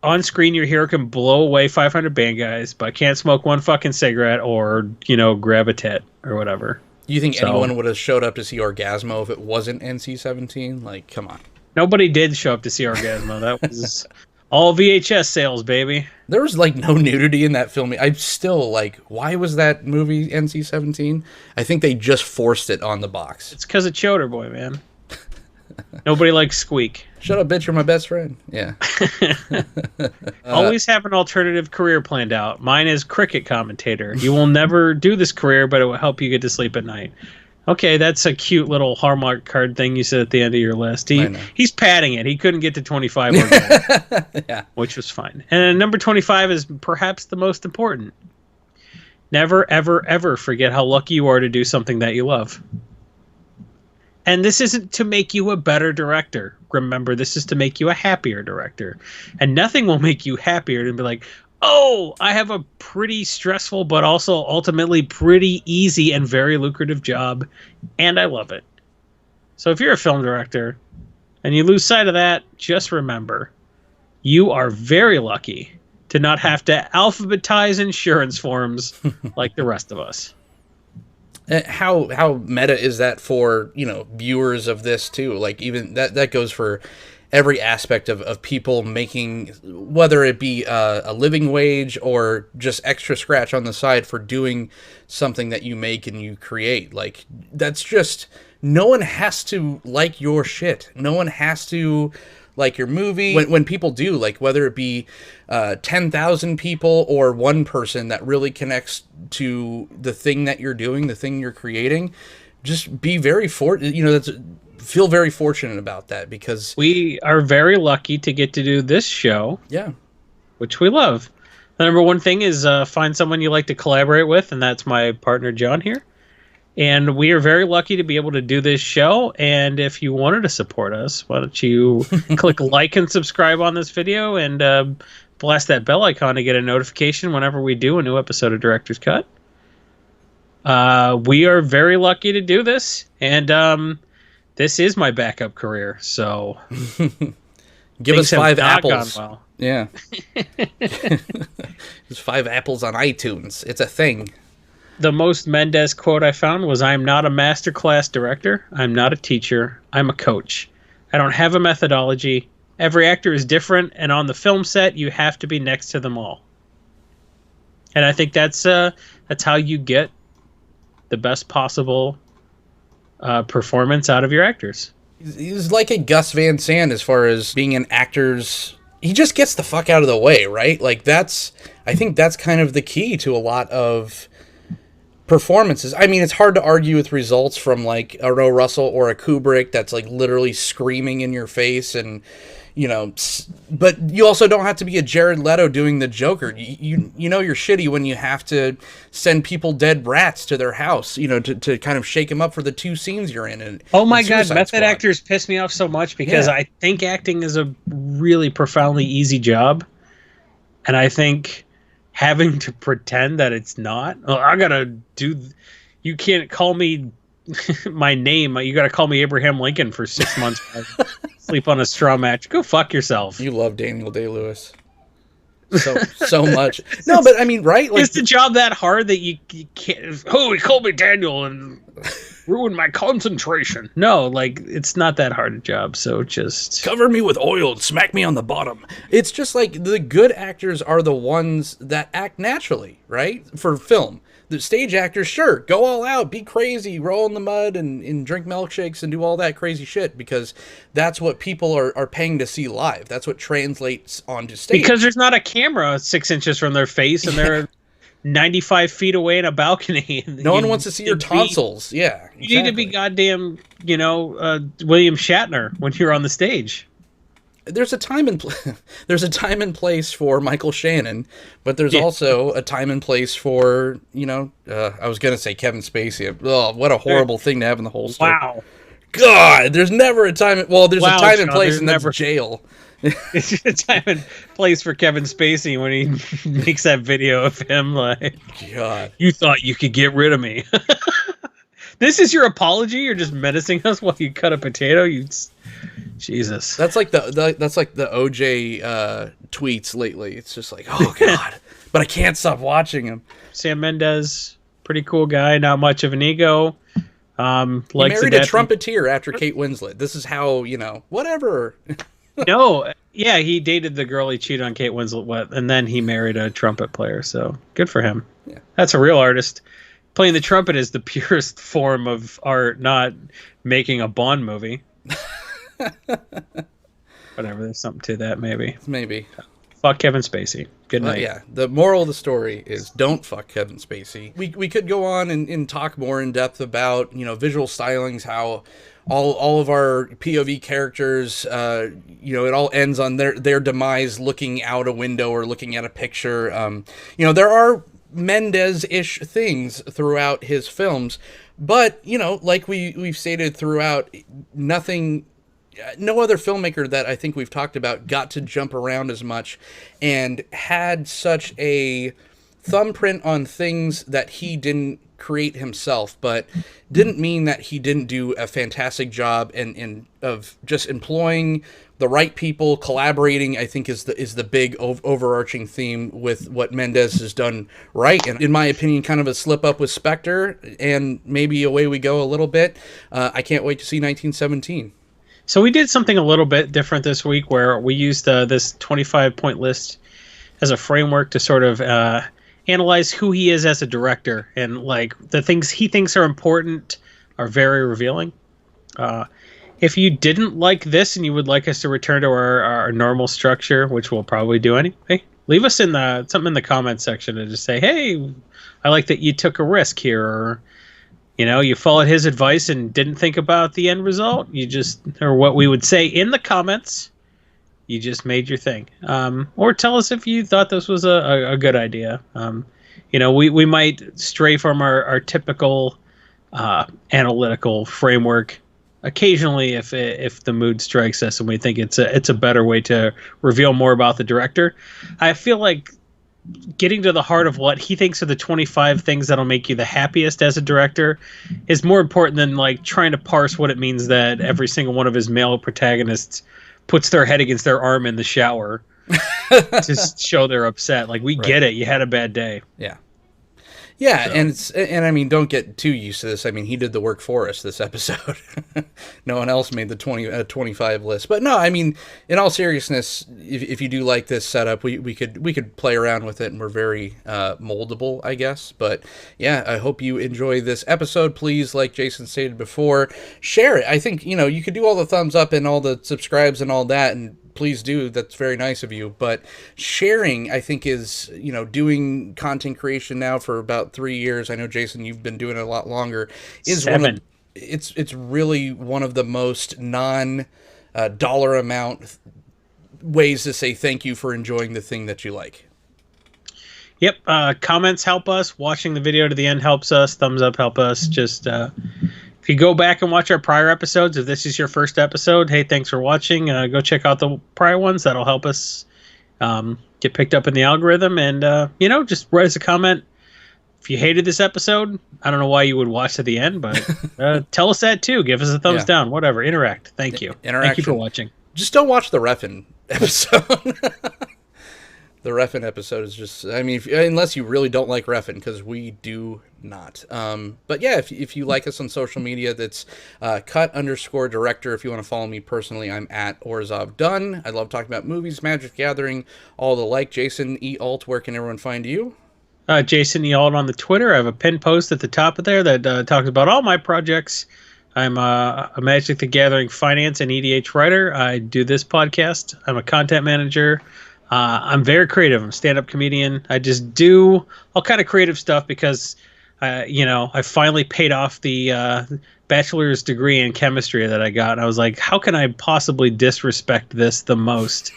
on screen your hero can blow away 500 bad guys, but can't smoke one fucking cigarette or, you know, grab a tit or whatever. You think anyone would have showed up to see Orgasmo if it wasn't NC-17? Like, come on. Nobody did show up to see Orgasmo. That was all VHS sales, baby. There was, like, no nudity in that film. I'm still, like, why was that movie NC-17? I think they just forced it on the box. It's because of Choder Boy, man. Nobody likes Squeak. Shut up, bitch, you're my best friend. Yeah. Always have an alternative career planned out. Mine is cricket commentator. You will never do this career, but it will help you get to sleep at night. Okay, that's a cute little Hallmark card thing you said at the end of your list. He's padding it. He couldn't get to 25 organic, yeah, which was fine. And number 25 is perhaps the most important. Never, ever, ever forget how lucky you are to do something that you love. And this isn't to make you a better director. Remember, this is to make you a happier director. And nothing will make you happier than be like, oh, I have a pretty stressful, but also ultimately pretty easy and very lucrative job, and I love it. So if you're a film director and you lose sight of that, just remember, you are very lucky to not have to alphabetize insurance forms like the rest of us. How meta is that for, you know, viewers of this too? Like, even that goes for every aspect of people making, whether it be a living wage or just extra scratch on the side for doing something that you make and you create. Like, that's just, no one has to like your shit. No one has to like your movie. When people do, like, whether it be 10,000 people or one person that really connects to the thing that you're doing, the thing you're creating, just be very feel very fortunate about that, because we are very lucky to get to do this show. Yeah. Which we love. The number one thing is find someone you like to collaborate with, and that's my partner John here. And we are very lucky to be able to do this show. And if you wanted to support us, why don't you click like and subscribe on this video and blast that bell icon to get a notification whenever we do a new episode of Director's Cut. We are very lucky to do this. And this is my backup career. So give us 5 apples. Well. Yeah. There's 5 apples on iTunes. It's a thing. The most Mendes quote I found was, "I'm not a masterclass director. I'm not a teacher. I'm a coach. I don't have a methodology. Every actor is different, and on the film set, you have to be next to them all." And I think that's how you get the best possible performance out of your actors. He's like a Gus Van Sant as far as being an actor's. He just gets the fuck out of the way, right? Like, I think that's kind of the key to a lot of performances. I mean, it's hard to argue with results from like a Ro Russell or a Kubrick that's like literally screaming in your face, and you know, but you also don't have to be a Jared Leto doing the Joker. You know you're shitty when you have to send people dead rats to their house, you know, to kind of shake them up for the 2 scenes you're in. And oh my God, method actors piss me off so much because I think acting is a really profoundly easy job, and I think having to pretend that it's not. Oh, I gotta do. You can't call me my name. You gotta call me Abraham Lincoln for 6 months. Sleep on a straw match. Go fuck yourself. You love Daniel Day-Lewis so much. No, but I mean, right? Like, is the job that hard that you can't? Oh, he called me Daniel and ruined my concentration. No, like, it's not that hard a job. So just cover me with oil and smack me on the bottom. It's just like the good actors are the ones that act naturally, right? For film. The stage actors, sure, go all out, be crazy, roll in the mud and drink milkshakes and do all that crazy shit, because that's what people are paying to see live. That's what translates onto stage. Because there's not a camera 6 inches from their face, and they're 95 feet away in a balcony. No one wants to see your tonsils. Yeah, exactly. You need to be goddamn, William Shatner when you're on the stage. There's a time and place for Michael Shannon, but there's also a time and place for, I was gonna say Kevin Spacey. Oh, what a horrible thing to have in the whole story. Wow. God, there's never a time. Well, there's a time and Sean, place, there's and that's never- jail. It's a time and place for Kevin Spacey when he makes that video of him like, God. you thought you could get rid of me. This is your apology? You're just menacing us while you cut a potato? Jesus. That's like the OJ tweets lately. It's just like, oh God, but I can't stop watching him. Sam Mendes, pretty cool guy, not much of an ego. He married a trumpeter after Kate Winslet. This is how, whatever. No, yeah, he dated the girl he cheated on Kate Winslet with, and then he married a trumpet player, so good for him. Yeah. That's a real artist. Playing the trumpet is the purest form of art, not making a Bond movie. Whatever, there's something to that, maybe. Maybe. Fuck Kevin Spacey. Good night. Yeah, the moral of the story is don't fuck Kevin Spacey. We could go on and talk more in depth about, visual stylings, how all of our POV characters, it all ends on their demise looking out a window or looking at a picture. There are Mendes-ish things throughout his films, but, like we've stated throughout, no other filmmaker that I think we've talked about got to jump around as much and had such a thumbprint on things that he didn't create himself, but didn't mean that he didn't do a fantastic job of just employing the right people, collaborating. I think is the big overarching theme with what Mendes has done right, and in my opinion, kind of a slip up with Spectre, and maybe away we go a little bit. I can't wait to see 1917. So we did something a little bit different this week, where we used this 25-point list as a framework to sort of analyze who he is as a director, and like the things he thinks are important are very revealing. If you didn't like this and you would like us to return to our normal structure, which we'll probably do anyway, leave us something in the comments section and just say, hey, I like that you took a risk here, or you followed his advice and didn't think about the end result. Or what we would say in the comments, you just made your thing. Or tell us if you thought this was a good idea. We might stray from our typical analytical framework occasionally if the mood strikes us and we think it's a better way to reveal more about the director. I feel like getting to the heart of what he thinks are the 25 things that'll make you the happiest as a director is more important than like trying to parse what it means that every single one of his male protagonists puts their head against their arm in the shower to show they're upset. Like, we get it. You had a bad day. Yeah. Yeah, so. and I mean, don't get too used to this. I mean, he did the work for us this episode. No one else made the 25 list. But no, I mean, in all seriousness, if you do like this setup, we could play around with it, and we're very moldable, I guess. But yeah, I hope you enjoy this episode. Please, like Jason stated before, share it. I think, you could do all the thumbs up and all the subscribes and all that, and please do. That's very nice of you. But sharing, I think, is, doing content creation now for about 3 years. I know, Jason, you've been doing it a lot longer. Is 7. It's really one of the most non-dollar amount ways to say thank you for enjoying the thing that you like. Yep. Comments help us. Watching the video to the end helps us. Thumbs up help us. Just if you go back and watch our prior episodes, if this is your first episode, hey, thanks for watching. Go check out the prior ones. That'll help us get picked up in the algorithm. And, just write us a comment. If you hated this episode, I don't know why you would watch to the end, but tell us that too. Give us a thumbs down, whatever. Interact. Thank you. Thank you for watching. Just don't watch the Refn episode. The Refn episode is just, I mean, unless you really don't like Refn, because we do not. But yeah, if you like us on social media, that's cut_director. If you want to follow me personally, I'm at OrzovDunn. I love talking about movies, Magic Gathering, all the like. Jason E. Alt, where can everyone find you? Jason E. Alt on the Twitter. I have a pinned post at the top of there that talks about all my projects. I'm a Magic the Gathering finance and EDH writer. I do this podcast. I'm a content manager. I'm very creative. I'm a stand-up comedian. I just do all kind of creative stuff because, I finally paid off the bachelor's degree in chemistry that I got. And I was like, how can I possibly disrespect this the most?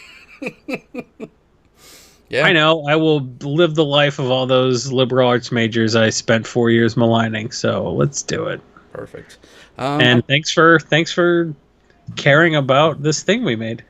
Yeah, I know. I will live the life of all those liberal arts majors I spent 4 years maligning. So let's do it. Perfect. And thanks for caring about this thing we made.